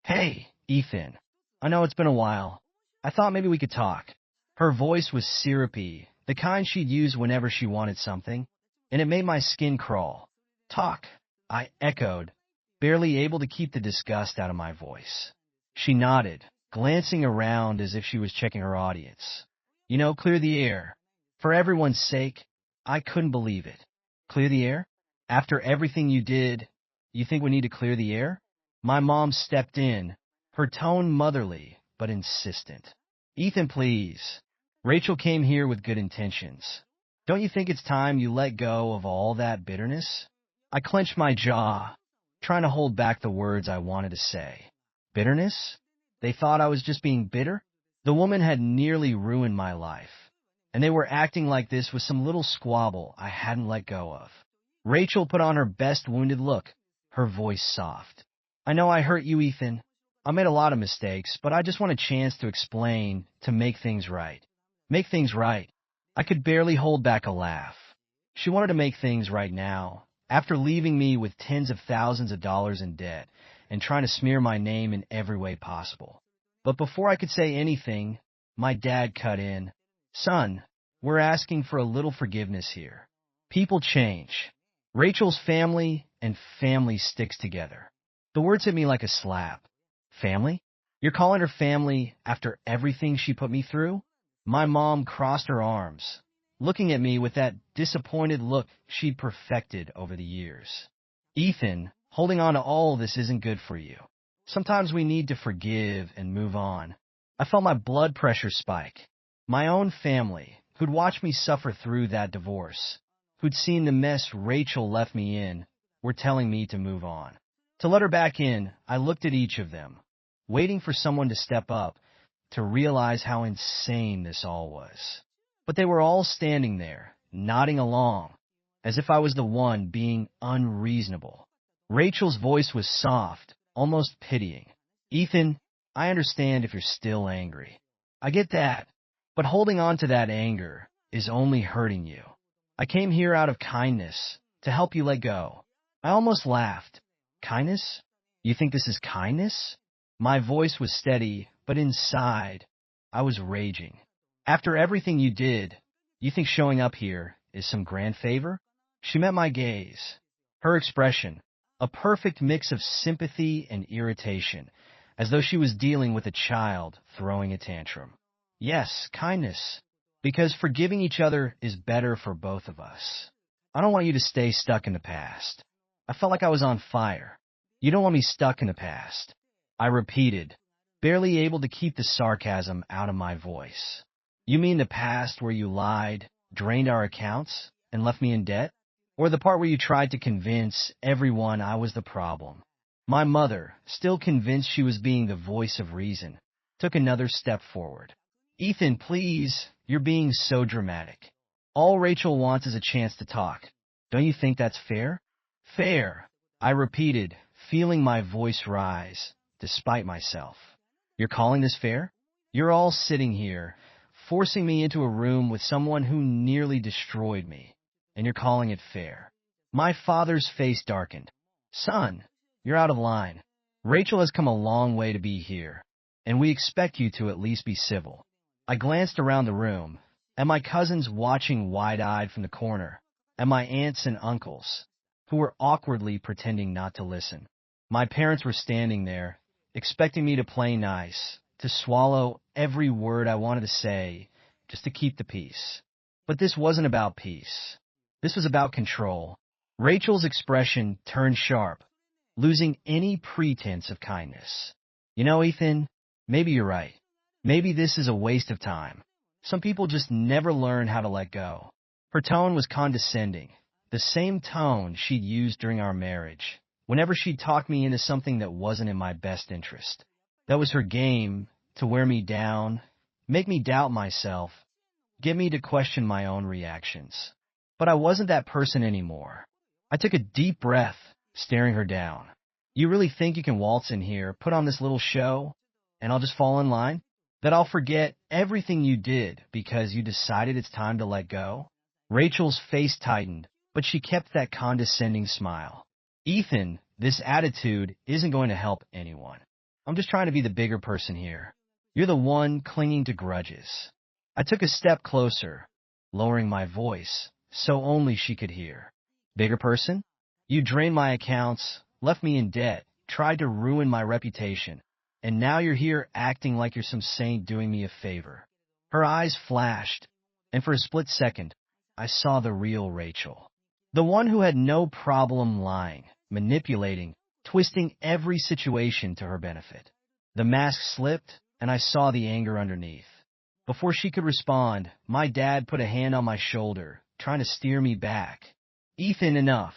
[SPEAKER 1] "Hey, Ethan. I know it's been a while. I thought maybe we could talk." Her voice was syrupy, the kind she'd use whenever she wanted something, and it made my skin crawl. "Talk," I echoed, barely able to keep the disgust out of my voice. She nodded, glancing around as if she was checking her audience. Clear the air. For everyone's sake." I couldn't believe it. "Clear the air? After everything you did, you think we need to clear the air?" My mom stepped in, her tone motherly but insistent. "Ethan, please. Rachel came here with good intentions. Don't you think it's time you let go of all that bitterness?" I clenched my jaw, trying to hold back the words I wanted to say. Bitterness? They thought I was just being bitter? The woman had nearly ruined my life, and they were acting like this was some little squabble I hadn't let go of. Rachel put on her best wounded look, her voice soft. "I know I hurt you, Ethan. I made a lot of mistakes, but I just want a chance to explain, to make things right." Make things right. I could barely hold back a laugh. She wanted to make things right now, after leaving me with tens of thousands of dollars in debt and trying to smear my name in every way possible. But before I could say anything, my dad cut in. "Son, we're asking for a little forgiveness here. People change. Rachel's family and family sticks together." The words hit me like a slap. Family? You're calling her family after everything she put me through? My mom crossed her arms, looking at me with that disappointed look she'd perfected over the years. "Ethan, holding on to all this isn't good for you. Sometimes we need to forgive and move on." I felt my blood pressure spike. My own family, who'd watched me suffer through that divorce, who'd seen the mess Rachel left me in, were telling me to move on. To let her back in, I looked at each of them, waiting for someone to step up, to realize how insane this all was. But they were all standing there, nodding along, as if I was the one being unreasonable. Rachel's voice was soft, almost pitying. "Ethan, I understand if you're still angry. I get that, but holding on to that anger is only hurting you. I came here out of kindness, to help you let go." I almost laughed. "Kindness? You think this is kindness?" My voice was steady, but inside, I was raging. "After everything you did, You think showing up here is some grand favor? She met my gaze. Her expression, a perfect mix of sympathy and irritation, as though she was dealing with a child throwing a tantrum. Yes, kindness, because forgiving each other is better for both of us. I don't want you to stay stuck in the past. I felt like I was on fire. You don't want me stuck in the past, I repeated, barely able to keep the sarcasm out of my voice. You mean the past where you lied, drained our accounts, and left me in debt? Or the part where you tried to convince everyone I was the problem? My mother, still convinced she was being the voice of reason, took another step forward. Ethan, please, you're being so dramatic. All Rachel wants is a chance to talk. Don't you think that's fair? Fair, I repeated, feeling my voice rise, despite myself. You're calling this fair? You're all sitting here, forcing me into a room with someone who nearly destroyed me, and you're calling it fair. My father's face darkened. Son, you're out of line. Rachel has come a long way to be here, and we expect you to at least be civil. I glanced around the room, at my cousins watching wide-eyed from the corner, at my aunts and uncles, who were awkwardly pretending not to listen. My parents were standing there, expecting me to play nice, to swallow every word I wanted to say, just to keep the peace. But this wasn't about peace. This was about control. Rachel's expression turned sharp, losing any pretense of kindness. You know, Ethan, maybe you're right. Maybe this is a waste of time. Some people just never learn how to let go. Her tone was condescending, the same tone she'd used during our marriage, whenever she'd talk me into something that wasn't in my best interest. That was her game, to wear me down, make me doubt myself, get me to question my own reactions. But I wasn't that person anymore. I took a deep breath, staring her down. You really think you can waltz in here, put on this little show, and I'll just fall in line? That I'll forget everything you did because you decided it's time to let go? Rachel's face tightened, but she kept that condescending smile. Ethan, this attitude isn't going to help anyone. I'm just trying to be the bigger person here. You're the one clinging to grudges. I took a step closer, lowering my voice, so only she could hear. Bigger person? You drained my accounts, left me in debt, tried to ruin my reputation, and now you're here acting like you're some saint doing me a favor. Her eyes flashed, and for a split second, I saw the real Rachel. The one who had no problem lying, manipulating, twisting every situation to her benefit. The mask slipped, and I saw the anger underneath. Before she could respond, my dad put a hand on my shoulder, trying to steer me back. Ethan, enough.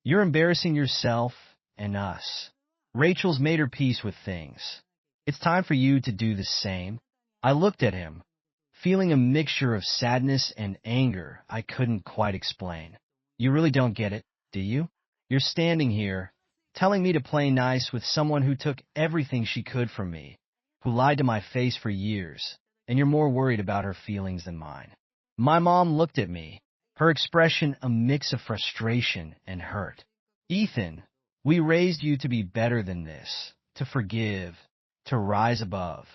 [SPEAKER 1] You're embarrassing yourself and us. Rachel's made her peace with things. It's time for you to do the same. I looked at him, feeling a mixture of sadness and anger I couldn't quite explain. You really don't get it, do you? You're standing here, telling me to play nice with someone who took everything she could from me, who lied to my face for years, and you're more worried about her feelings than mine. My mom looked at me, her expression a mix of frustration and hurt. Ethan, we raised you to be better than this, to forgive, to rise above.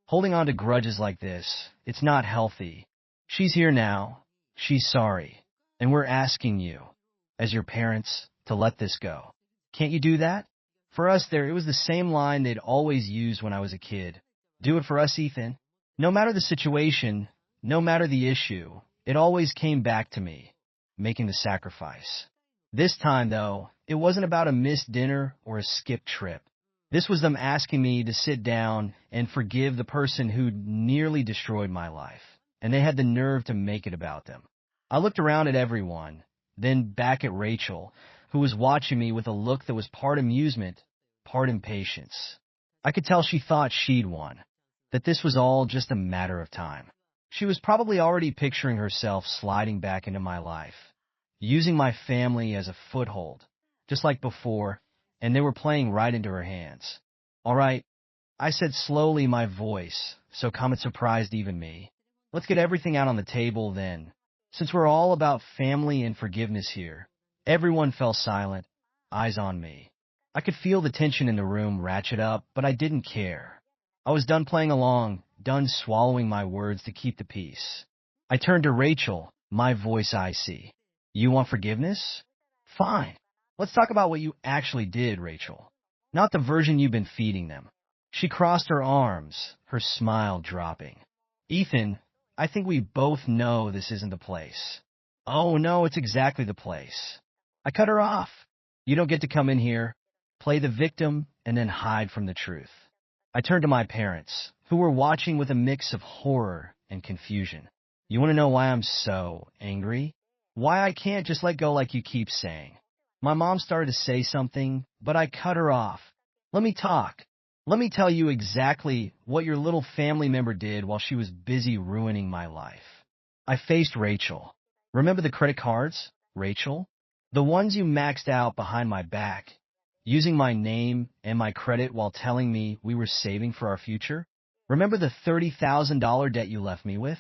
[SPEAKER 1] Holding on to grudges like this, it's not healthy. She's here now, she's sorry, and we're asking you, as your parents, to let this go. Can't you do that? For us there, it was the same line they'd always use when I was a kid. Do it for us, Ethan. No matter the situation, no matter the issue, it always came back to me, making the sacrifice. This time, though, it wasn't about a missed dinner or a skipped trip. This was them asking me to sit down and forgive the person who'd nearly destroyed my life, and they had the nerve to make it about them. I looked around at everyone, then back at Rachel, who was watching me with a look that was part amusement, part impatience. I could tell she thought she'd won, that this was all just a matter of time. She was probably already picturing herself sliding back into my life, using my family as a foothold, just like before, and they were playing right into her hands. All right, I said slowly, my voice, so Comet surprised even me. Let's get everything out on the table then. Since we're all about family and forgiveness here. Everyone fell silent, eyes on me. I could feel the tension in the room ratchet up, but I didn't care. I was done playing along, done swallowing my words to keep the peace. I turned to Rachel, my voice icy. You want forgiveness? Fine. Let's talk about what you actually did, Rachel. Not the version you've been feeding them. She crossed her arms, her smile dropping. Ethan, I think we both know this isn't the place. Oh no, it's exactly the place. I cut her off. You don't get to come in here, play the victim, and then hide from the truth. I turned to my parents, who were watching with a mix of horror and confusion. You want to know why I'm so angry? Why I can't just let go like you keep saying? My mom started to say something, but I cut her off. Let me talk. Let me tell you exactly what your little family member did while she was busy ruining my life. I faced Rachel. Remember the credit cards, Rachel? The ones you maxed out behind my back, using my name and my credit while telling me we were saving for our future? Remember the $30,000 debt you left me with?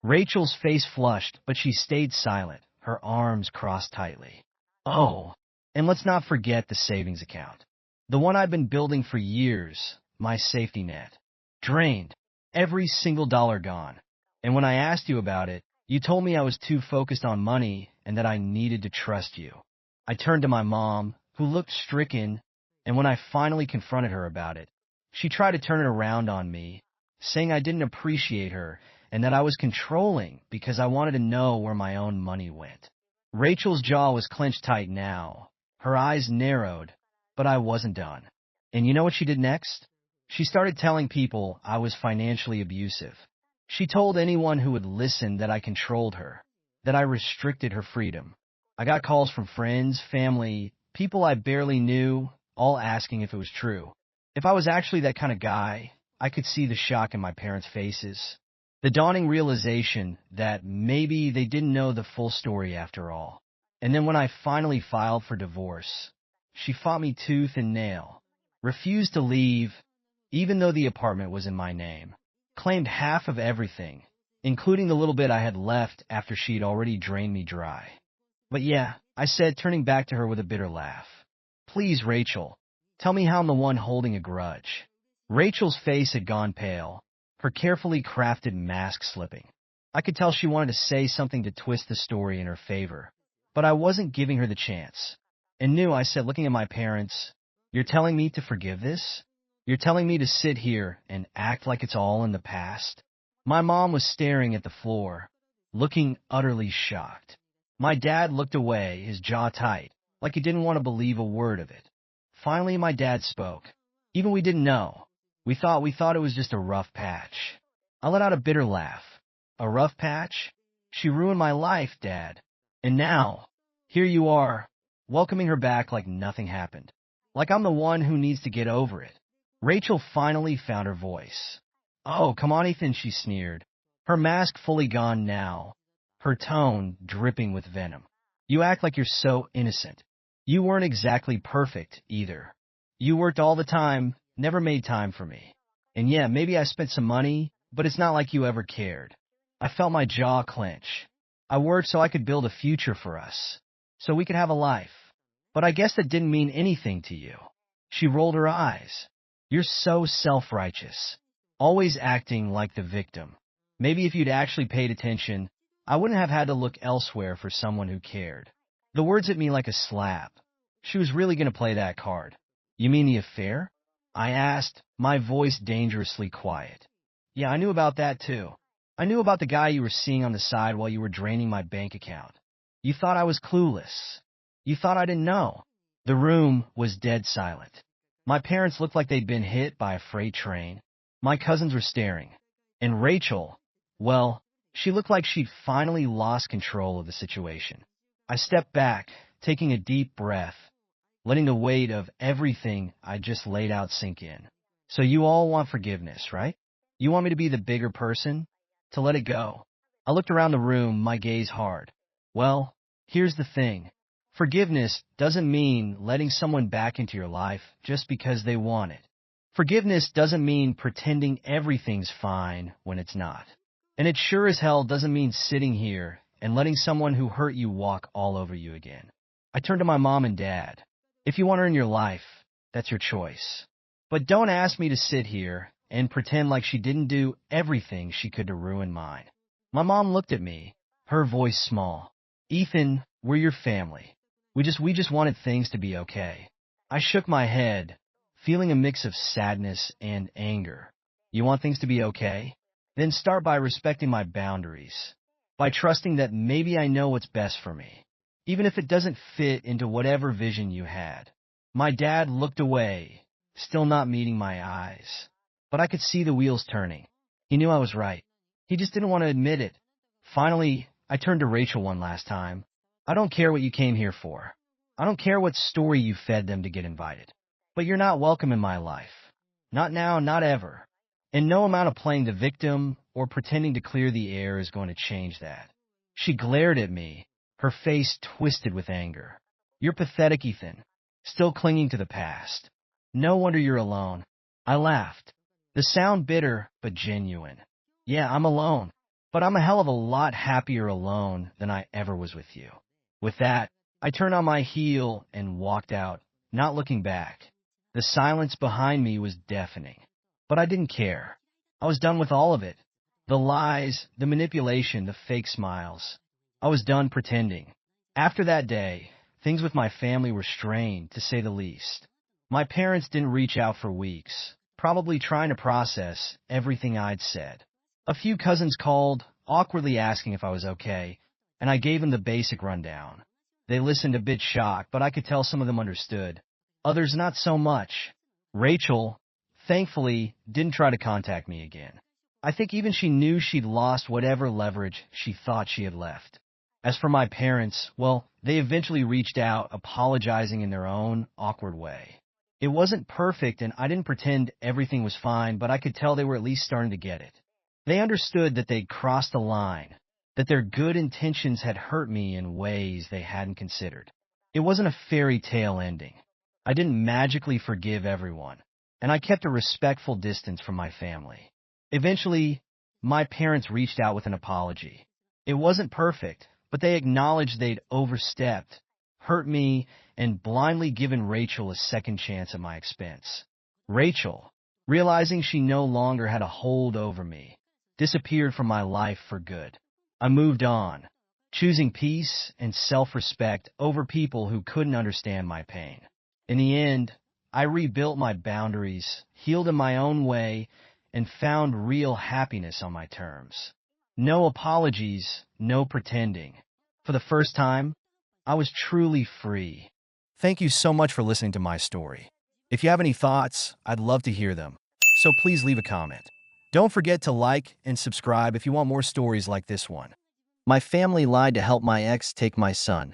[SPEAKER 1] Rachel's face flushed, but she stayed silent, her arms crossed tightly. Oh, and let's not forget the savings account. The one I've been building for years, my safety net. Drained. Every single dollar gone. And when I asked you about it, you told me I was too focused on money and that I needed to trust you. I turned to my mom, who looked stricken, and when I finally confronted her about it, she tried to turn it around on me, saying I didn't appreciate her and that I was controlling because I wanted to know where my own money went. Rachel's jaw was clenched tight now. Her eyes narrowed, but I wasn't done. And you know what she did next? She started telling people I was financially abusive. She told anyone who would listen that I controlled her, that I restricted her freedom. I got calls from friends, family, people I barely knew, all asking if it was true. If I was actually that kind of guy, I could see the shock in my parents' faces. The dawning realization that maybe they didn't know the full story after all. And then when I finally filed for divorce, she fought me tooth and nail, refused to leave, even though the apartment was in my name, claimed half of everything, including the little bit I had left after she'd already drained me dry. But yeah, I said, turning back to her with a bitter laugh. Please, Rachel, tell me how I'm the one holding a grudge. Rachel's face had gone pale, her carefully crafted mask slipping. I could tell she wanted to say something to twist the story in her favor, but I wasn't giving her the chance. And knew, I said, looking at my parents, you're telling me to forgive this? You're telling me to sit here and act like it's all in the past? My mom was staring at the floor, looking utterly shocked. My dad looked away, his jaw tight, like he didn't want to believe a word of it. Finally, my dad spoke. Even we didn't know. We thought it was just a rough patch. I let out a bitter laugh. A rough patch? She ruined my life, Dad. And now, here you are, welcoming her back like nothing happened. Like I'm the one who needs to get over it. Rachel finally found her voice. Oh, come on, Ethan, she sneered. Her mask fully gone now, her tone dripping with venom. You act like you're so innocent. You weren't exactly perfect, either. You worked all the time, never made time for me. And yeah, maybe I spent some money, but it's not like you ever cared. I felt my jaw clench. I worked so I could build a future for us, so we could have a life. But I guess that didn't mean anything to you. She rolled her eyes. You're so self-righteous, always acting like the victim. Maybe if you'd actually paid attention, I wouldn't have had to look elsewhere for someone who cared. The words hit me like a slap. She was really going to play that card. You mean the affair? I asked, my voice dangerously quiet. Yeah, I knew about that too. I knew about the guy you were seeing on the side while you were draining my bank account. You thought I was clueless. You thought I didn't know. The room was dead silent. My parents looked like they'd been hit by a freight train. My cousins were staring. And Rachel, well, she looked like she'd finally lost control of the situation. I stepped back, taking a deep breath, letting the weight of everything I just laid out sink in. So you all want forgiveness, right? You want me to be the bigger person? To let it go? I looked around the room, my gaze hard. Well, here's the thing. Forgiveness doesn't mean letting someone back into your life just because they want it. Forgiveness doesn't mean pretending everything's fine when it's not. And it sure as hell doesn't mean sitting here and letting someone who hurt you walk all over you again. I turned to my mom and dad. If you want her in your life, that's your choice. But don't ask me to sit here and pretend like she didn't do everything she could to ruin mine. My mom looked at me, her voice small. Ethan, we're your family. We just wanted things to be okay. I shook my head, feeling a mix of sadness and anger. You want things to be okay? Then start by respecting my boundaries, by trusting that maybe I know what's best for me, even if it doesn't fit into whatever vision you had. My dad looked away, still not meeting my eyes. But I could see the wheels turning. He knew I was right. He just didn't want to admit it. Finally, I turned to Rachel one last time. I don't care what you came here for. I don't care what story you fed them to get invited. But you're not welcome in my life. Not now, not ever. And no amount of playing the victim or pretending to clear the air is going to change that. She glared at me, her face twisted with anger. You're pathetic, Ethan. Still clinging to the past. No wonder you're alone. I laughed. The sound bitter, but genuine. Yeah, I'm alone. But I'm a hell of a lot happier alone than I ever was with you. With that, I turned on my heel and walked out, not looking back. The silence behind me was deafening. But I didn't care. I was done with all of it. The lies, the manipulation, the fake smiles. I was done pretending. After that day, things with my family were strained, to say the least. My parents didn't reach out for weeks, probably trying to process everything I'd said. A few cousins called, awkwardly asking if I was okay, and I gave them the basic rundown. They listened a bit shocked, but I could tell some of them understood. Others not so much. Rachel, thankfully, didn't try to contact me again. I think even she knew she'd lost whatever leverage she thought she had left. As for my parents, well, they eventually reached out, apologizing in their own awkward way. It wasn't perfect, and I didn't pretend everything was fine, but I could tell they were at least starting to get it. They understood that they'd crossed a line, that their good intentions had hurt me in ways they hadn't considered. It wasn't a fairy tale ending. I didn't magically forgive everyone, and I kept a respectful distance from my family. Eventually, my parents reached out with an apology. It wasn't perfect, but they acknowledged they'd overstepped, hurt me, and blindly given Rachel a second chance at my expense. Rachel, realizing she no longer had a hold over me, disappeared from my life for good. I moved on, choosing peace and self-respect over people who couldn't understand my pain. In the end, I rebuilt my boundaries, healed in my own way, and found real happiness on my terms. No apologies, no pretending. For the first time, I was truly free. Thank you so much for listening to my story. If you have any thoughts, I'd love to hear them. So please leave a comment. Don't forget to like and subscribe if you want more stories like this one. My family lied to help my ex take my son.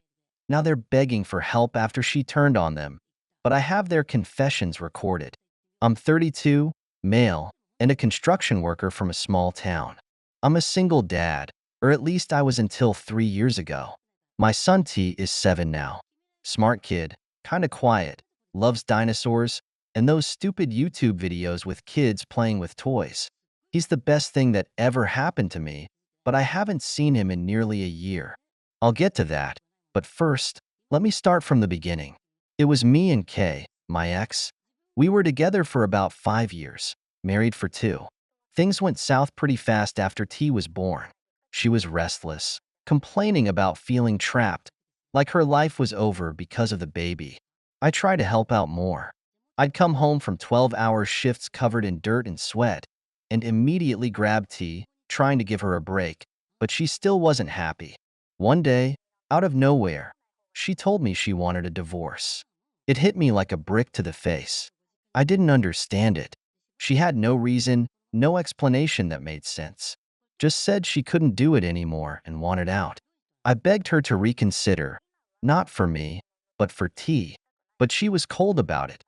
[SPEAKER 1] Now they're begging for help after she turned on them. But I have their confessions recorded. I'm 32, male, and a construction worker from a small town. I'm a single dad, or at least I was until 3 years ago. My son T is 7 now. Smart kid, kinda quiet, loves dinosaurs, and those stupid YouTube videos with kids playing with toys. He's the best thing that ever happened to me, but I haven't seen him in nearly a year. I'll get to that, but first, let me start from the beginning. It was me and Kay, my ex. We were together for about 5 years, married for 2. Things went south pretty fast after T was born. She was restless, complaining about feeling trapped, like her life was over because of the baby. I tried to help out more. I'd come home from 12-hour shifts covered in dirt and sweat, and immediately grabbed T, trying to give her a break, but she still wasn't happy. One day, out of nowhere, she told me she wanted a divorce. It hit me like a brick to the face. I didn't understand it. She had no reason, no explanation that made sense. Just said she couldn't do it anymore and wanted out. I begged her to reconsider, not for me, but for T. But she was cold about it,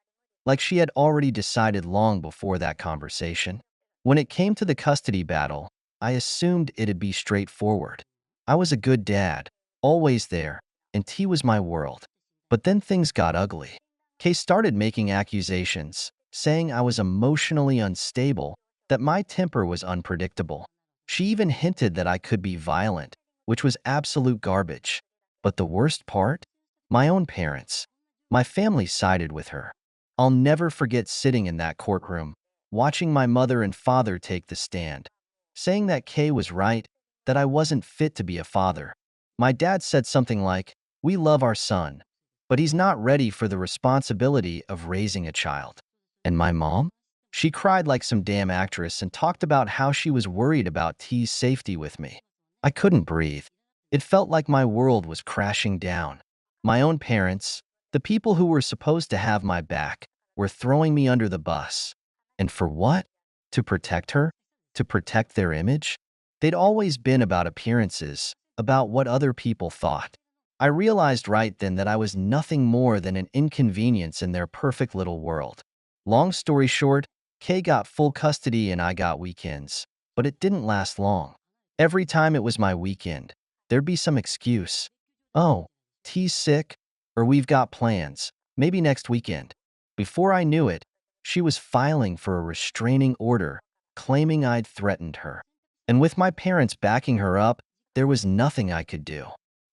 [SPEAKER 1] like she had already decided long before that conversation. When it came to the custody battle, I assumed it'd be straightforward. I was a good dad, always there, and T was my world. But then things got ugly. Kay started making accusations, saying I was emotionally unstable, that my temper was unpredictable. She even hinted that I could be violent, which was absolute garbage. But the worst part? My own parents. My family sided with her. I'll never forget sitting in that courtroom, watching my mother and father take the stand, saying that Kay was right, that I wasn't fit to be a father. My dad said something like, "We love our son, but he's not ready for the responsibility of raising a child." And my mom? She cried like some damn actress and talked about how she was worried about T's safety with me. I couldn't breathe. It felt like my world was crashing down. My own parents, the people who were supposed to have my back, were throwing me under the bus. And for what? To protect her? To protect their image? They'd always been about appearances, about what other people thought. I realized right then that I was nothing more than an inconvenience in their perfect little world. Long story short, Kay got full custody and I got weekends. But it didn't last long. Every time it was my weekend, there'd be some excuse. "Oh, T's sick," or "We've got plans, maybe next weekend." Before I knew it, she was filing for a restraining order, claiming I'd threatened her. And with my parents backing her up, there was nothing I could do.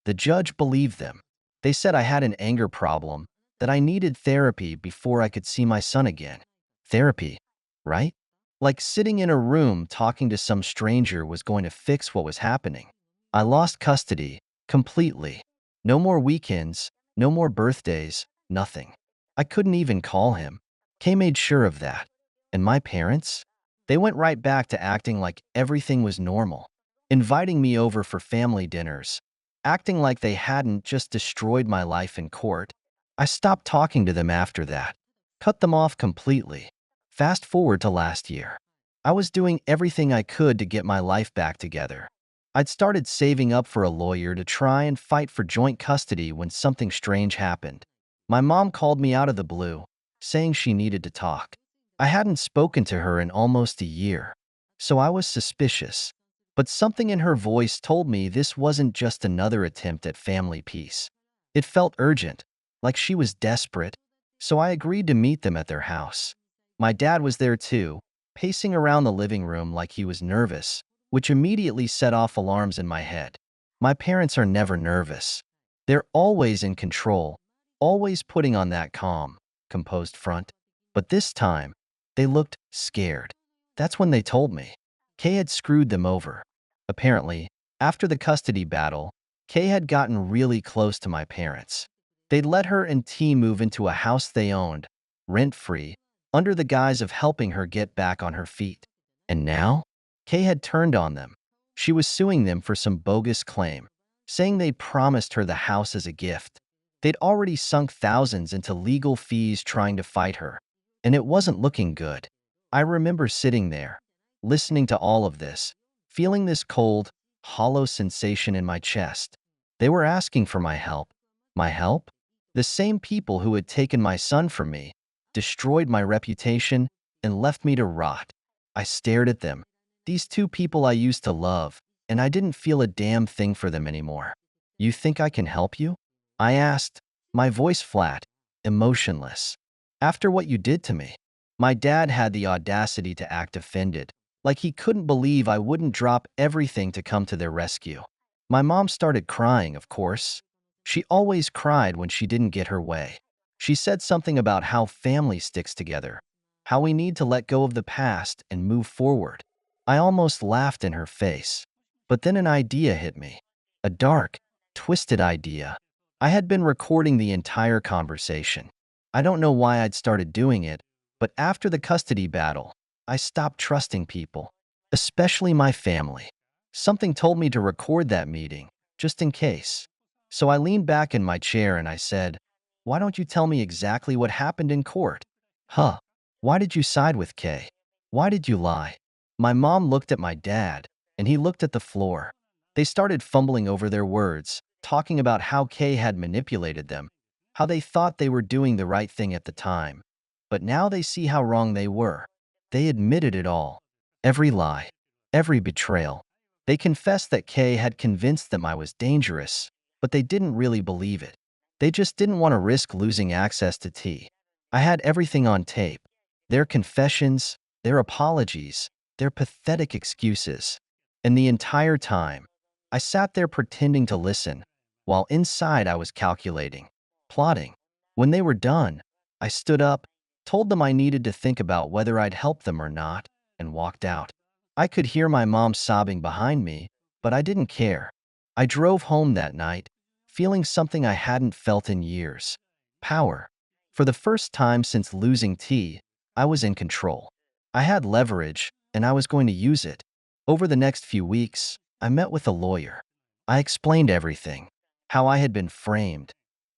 [SPEAKER 1] The judge believed them. They said I had an anger problem, that I needed therapy before I could see my son again. Therapy, right? Like sitting in a room talking to some stranger was going to fix what was happening. I lost custody, completely. No more weekends, no more birthdays, nothing. I couldn't even call him. Kay made sure of that. And my parents? They went right back to acting like everything was normal, inviting me over for family dinners, acting like they hadn't just destroyed my life in court. I stopped talking to them after that, cut them off completely. Fast forward to last year. I was doing everything I could to get my life back together. I'd started saving up for a lawyer to try and fight for joint custody when something strange happened. My mom called me out of the blue, saying she needed to talk. I hadn't spoken to her in almost a year, so I was suspicious. But something in her voice told me this wasn't just another attempt at family peace. It felt urgent, like she was desperate, so I agreed to meet them at their house. My dad was there too, pacing around the living room like he was nervous, which immediately set off alarms in my head. My parents are never nervous. They're always in control, always putting on that calm, composed front. But this time, they looked scared. That's when they told me. Kay had screwed them over. Apparently, after the custody battle, Kay had gotten really close to my parents. They'd let her and T move into a house they owned, rent-free, under the guise of helping her get back on her feet. And now, Kay had turned on them. She was suing them for some bogus claim, saying they'd promised her the house as a gift. They'd already sunk thousands into legal fees trying to fight her, and it wasn't looking good. I remember sitting there, listening to all of this, feeling this cold, hollow sensation in my chest. They were asking for my help. My help? The same people who had taken my son from me, destroyed my reputation, and left me to rot. I stared at them. These two people I used to love, and I didn't feel a damn thing for them anymore. "You think I can help you?" I asked, my voice flat, emotionless. "After what you did to me." My dad had the audacity to act offended, like he couldn't believe I wouldn't drop everything to come to their rescue. My mom started crying, of course. She always cried when she didn't get her way. She said something about how family sticks together, how we need to let go of the past and move forward. I almost laughed in her face. But then an idea hit me. A dark, twisted idea. I had been recording the entire conversation. I don't know why I'd started doing it, but after the custody battle, I stopped trusting people, especially my family. Something told me to record that meeting, just in case. So I leaned back in my chair and I said, "Why don't you tell me exactly what happened in court?" "Huh? Why did you side with Kay? Why did you lie?" My mom looked at my dad, and he looked at the floor. They started fumbling over their words, talking about how Kay had manipulated them, how they thought they were doing the right thing at the time. But now they see how wrong they were. They admitted it all. Every lie, every betrayal. They confessed that Kay had convinced them I was dangerous, but they didn't really believe it. They just didn't want to risk losing access to T. I had everything on tape. Their confessions, their apologies, their pathetic excuses. And the entire time, I sat there pretending to listen, while inside I was calculating, plotting. When they were done, I stood up, told them I needed to think about whether I'd help them or not, and walked out. I could hear my mom sobbing behind me, but I didn't care. I drove home that night, feeling something I hadn't felt in years. Power. For the first time since losing T, I was in control. I had leverage, and I was going to use it. Over the next few weeks, I met with a lawyer. I explained everything. How I had been framed.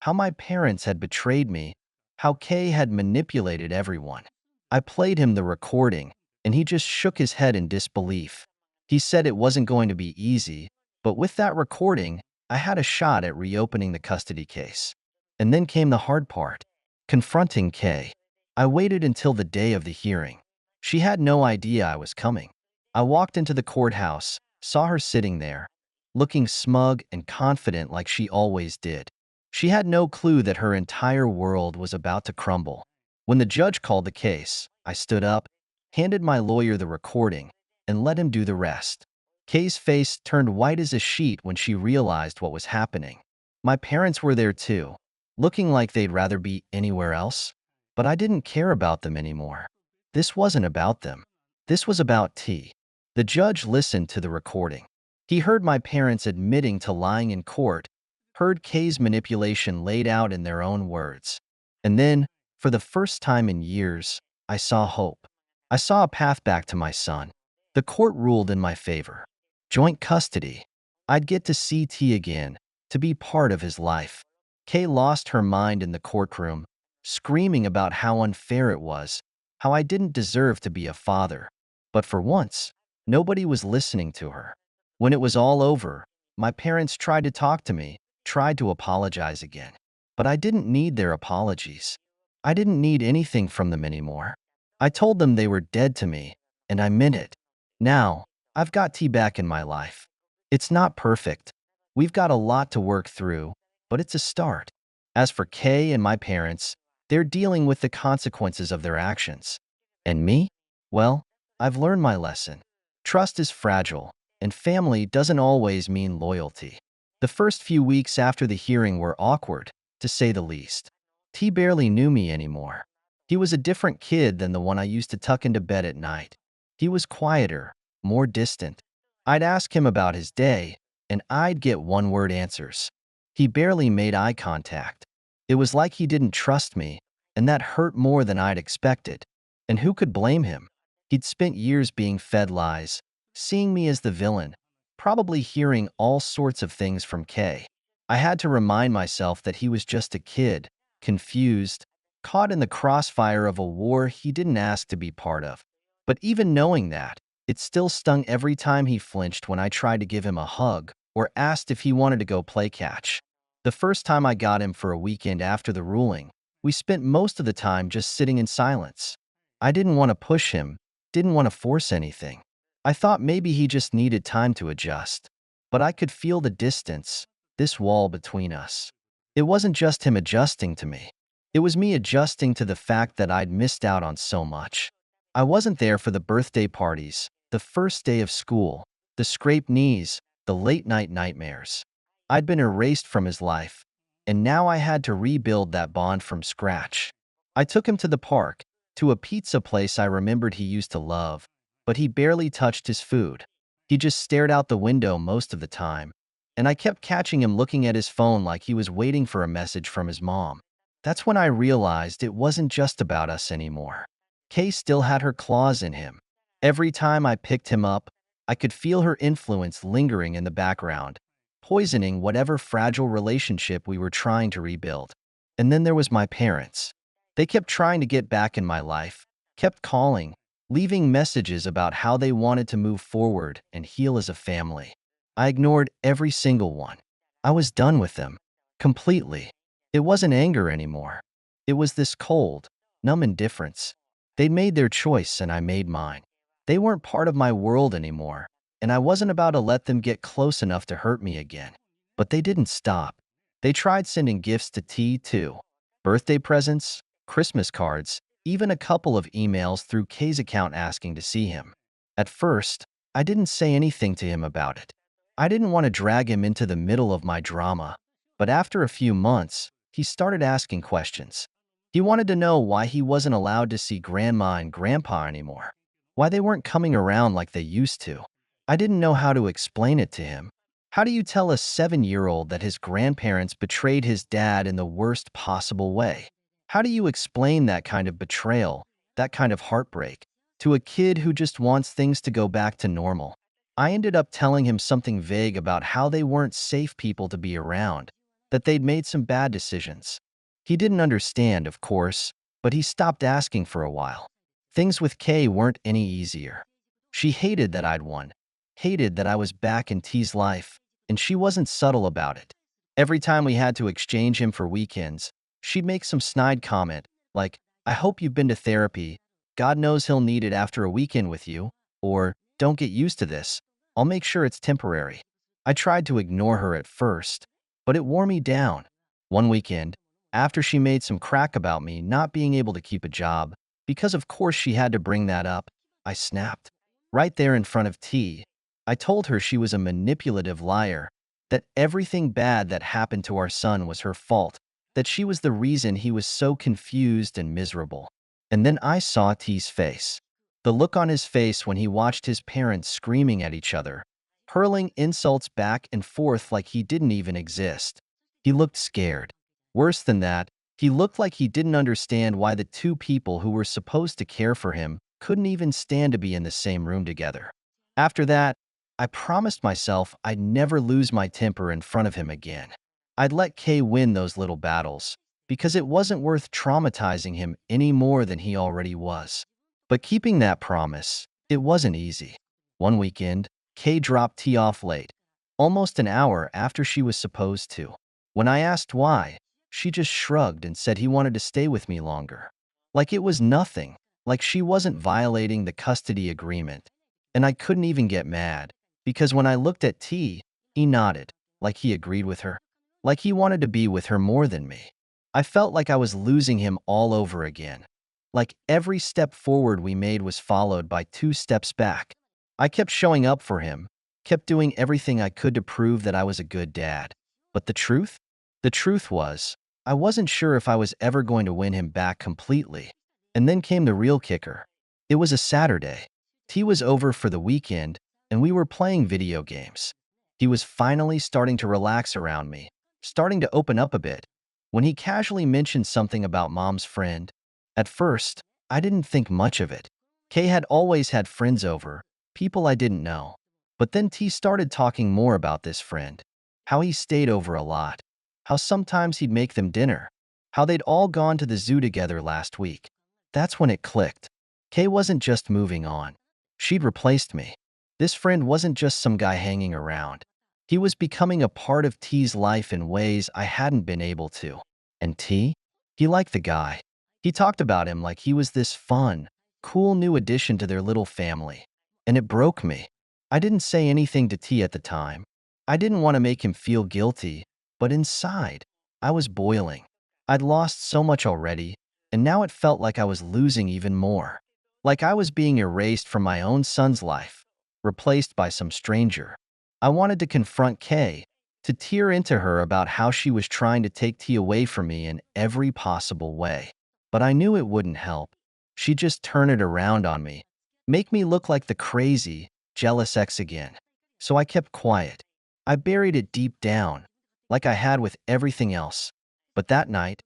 [SPEAKER 1] How my parents had betrayed me. How Kay had manipulated everyone. I played him the recording, and he just shook his head in disbelief. He said it wasn't going to be easy, but with that recording, I had a shot at reopening the custody case. And then came the hard part, confronting Kay. I waited until the day of the hearing. She had no idea I was coming. I walked into the courthouse, saw her sitting there, looking smug and confident like she always did. She had no clue that her entire world was about to crumble. When the judge called the case, I stood up, handed my lawyer the recording, and let him do the rest. Kay's face turned white as a sheet when she realized what was happening. My parents were there too, looking like they'd rather be anywhere else. But I didn't care about them anymore. This wasn't about them. This was about T. The judge listened to the recording. He heard my parents admitting to lying in court, heard Kay's manipulation laid out in their own words. And then, for the first time in years, I saw hope. I saw a path back to my son. The court ruled in my favor. Joint custody. I'd get to see T again, to be part of his life. Kay lost her mind in the courtroom, screaming about how unfair it was, how I didn't deserve to be a father. But for once, nobody was listening to her. When it was all over, my parents tried to talk to me, tried to apologize again. But I didn't need their apologies. I didn't need anything from them anymore. I told them they were dead to me, and I meant it. Now, I've got T back in my life. It's not perfect. We've got a lot to work through, but it's a start. As for Kay and my parents, they're dealing with the consequences of their actions. And me? Well, I've learned my lesson. Trust is fragile, and family doesn't always mean loyalty. The first few weeks after the hearing were awkward, to say the least. T barely knew me anymore. He was a different kid than the one I used to tuck into bed at night. He was quieter, more distant. I'd ask him about his day, and I'd get one-word answers. He barely made eye contact. It was like he didn't trust me, and that hurt more than I'd expected. And who could blame him? He'd spent years being fed lies, seeing me as the villain, probably hearing all sorts of things from Kay. I had to remind myself that he was just a kid, confused, caught in the crossfire of a war he didn't ask to be part of. But even knowing that, it still stung every time he flinched when I tried to give him a hug or asked if he wanted to go play catch. The first time I got him for a weekend after the ruling, we spent most of the time just sitting in silence. I didn't want to push him, didn't want to force anything. I thought maybe he just needed time to adjust. But I could feel the distance, this wall between us. It wasn't just him adjusting to me. It was me adjusting to the fact that I'd missed out on so much. I wasn't there for the birthday parties, the first day of school, the scraped knees, the late-night nightmares. I'd been erased from his life, and now I had to rebuild that bond from scratch. I took him to the park, to a pizza place I remembered he used to love, but he barely touched his food. He just stared out the window most of the time, and I kept catching him looking at his phone like he was waiting for a message from his mom. That's when I realized it wasn't just about us anymore. Kay still had her claws in him. Every time I picked him up, I could feel her influence lingering in the background, poisoning whatever fragile relationship we were trying to rebuild. And then there was my parents. They kept trying to get back in my life, kept calling, leaving messages about how they wanted to move forward and heal as a family. I ignored every single one. I was done with them. Completely. It wasn't anger anymore. It was this cold, numb indifference. They made their choice and I made mine. They weren't part of my world anymore, and I wasn't about to let them get close enough to hurt me again. But they didn't stop. They tried sending gifts to T too. Birthday presents, Christmas cards, even a couple of emails through Kay's account asking to see him. At first, I didn't say anything to him about it. I didn't want to drag him into the middle of my drama. But after a few months, he started asking questions. He wanted to know why he wasn't allowed to see Grandma and Grandpa anymore, why they weren't coming around like they used to. I didn't know how to explain it to him. How do you tell a 7-year-old that his grandparents betrayed his dad in the worst possible way? How do you explain that kind of betrayal, that kind of heartbreak, to a kid who just wants things to go back to normal? I ended up telling him something vague about how they weren't safe people to be around, that they'd made some bad decisions. He didn't understand, of course, but he stopped asking for a while. Things with Kay weren't any easier. She hated that I'd won, hated that I was back in T's life, and she wasn't subtle about it. Every time we had to exchange him for weekends, she'd make some snide comment, like, "I hope you've been to therapy. God knows he'll need it after a weekend with you," or, "Don't get used to this. I'll make sure it's temporary." I tried to ignore her at first, but it wore me down. One weekend, after she made some crack about me not being able to keep a job, because of course she had to bring that up, I snapped. Right there in front of T, I told her she was a manipulative liar, that everything bad that happened to our son was her fault, that she was the reason he was so confused and miserable. And then I saw T's face. The look on his face when he watched his parents screaming at each other, hurling insults back and forth like he didn't even exist. He looked scared. Worse than that, he looked like he didn't understand why the two people who were supposed to care for him couldn't even stand to be in the same room together. After that, I promised myself I'd never lose my temper in front of him again. I'd let Kay win those little battles, because it wasn't worth traumatizing him any more than he already was. But keeping that promise, it wasn't easy. One weekend, Kay dropped T off late, almost an hour after she was supposed to. When I asked why, she just shrugged and said he wanted to stay with me longer. Like it was nothing, like she wasn't violating the custody agreement. And I couldn't even get mad, because when I looked at T, he nodded, like he agreed with her, like he wanted to be with her more than me. I felt like I was losing him all over again. Like every step forward we made was followed by 2 steps back. I kept showing up for him, kept doing everything I could to prove that I was a good dad. But the truth? The truth was, I wasn't sure if I was ever going to win him back completely. And then came the real kicker. It was a Saturday. T was over for the weekend, and we were playing video games. He was finally starting to relax around me, starting to open up a bit, when he casually mentioned something about Mom's friend. At first, I didn't think much of it. Kay had always had friends over, people I didn't know. But then T started talking more about this friend, how he stayed over a lot, how sometimes he'd make them dinner, how they'd all gone to the zoo together last week. That's when it clicked. Kay wasn't just moving on. She'd replaced me. This friend wasn't just some guy hanging around. He was becoming a part of T's life in ways I hadn't been able to. And T? He liked the guy. He talked about him like he was this fun, cool new addition to their little family. And it broke me. I didn't say anything to T at the time. I didn't want to make him feel guilty, but inside, I was boiling. I'd lost so much already, and now it felt like I was losing even more. Like I was being erased from my own son's life, replaced by some stranger. I wanted to confront Kay, to tear into her about how she was trying to take T away from me in every possible way. But I knew it wouldn't help. She'd just turn it around on me, make me look like the crazy, jealous ex again. So I kept quiet. I buried it deep down, like I had with everything else. But that night,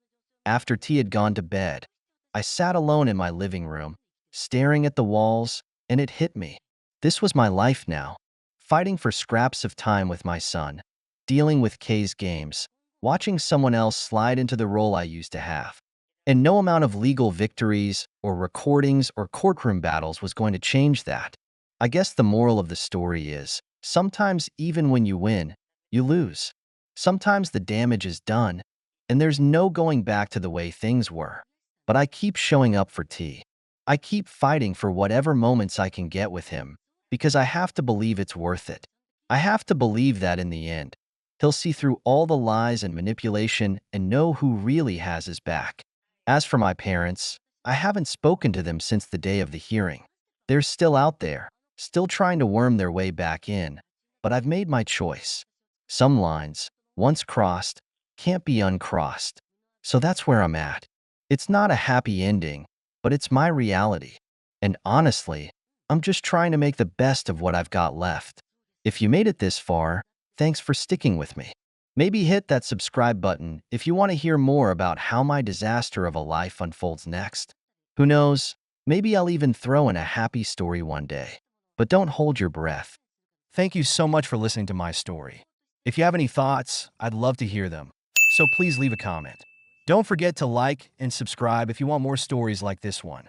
[SPEAKER 1] after T had gone to bed, I sat alone in my living room, staring at the walls, and it hit me. This was my life now, fighting for scraps of time with my son, dealing with Kay's games, watching someone else slide into the role I used to have. And no amount of legal victories or recordings or courtroom battles was going to change that. I guess the moral of the story is, sometimes even when you win, you lose. Sometimes the damage is done, and there's no going back to the way things were. But I keep showing up for T. I keep fighting for whatever moments I can get with him, because I have to believe it's worth it. I have to believe that in the end, he'll see through all the lies and manipulation and know who really has his back. As for my parents, I haven't spoken to them since the day of the hearing. They're still out there, still trying to worm their way back in, but I've made my choice. Some lines, once crossed, can't be uncrossed. So that's where I'm at. It's not a happy ending, but it's my reality. And honestly, I'm just trying to make the best of what I've got left. If you made it this far, thanks for sticking with me. Maybe hit that subscribe button if you want to hear more about how my disaster of a life unfolds next. Who knows, maybe I'll even throw in a happy story one day. But don't hold your breath. Thank you so much for listening to my story. If you have any thoughts, I'd love to hear them. So please leave a comment. Don't forget to like and subscribe if you want more stories like this one.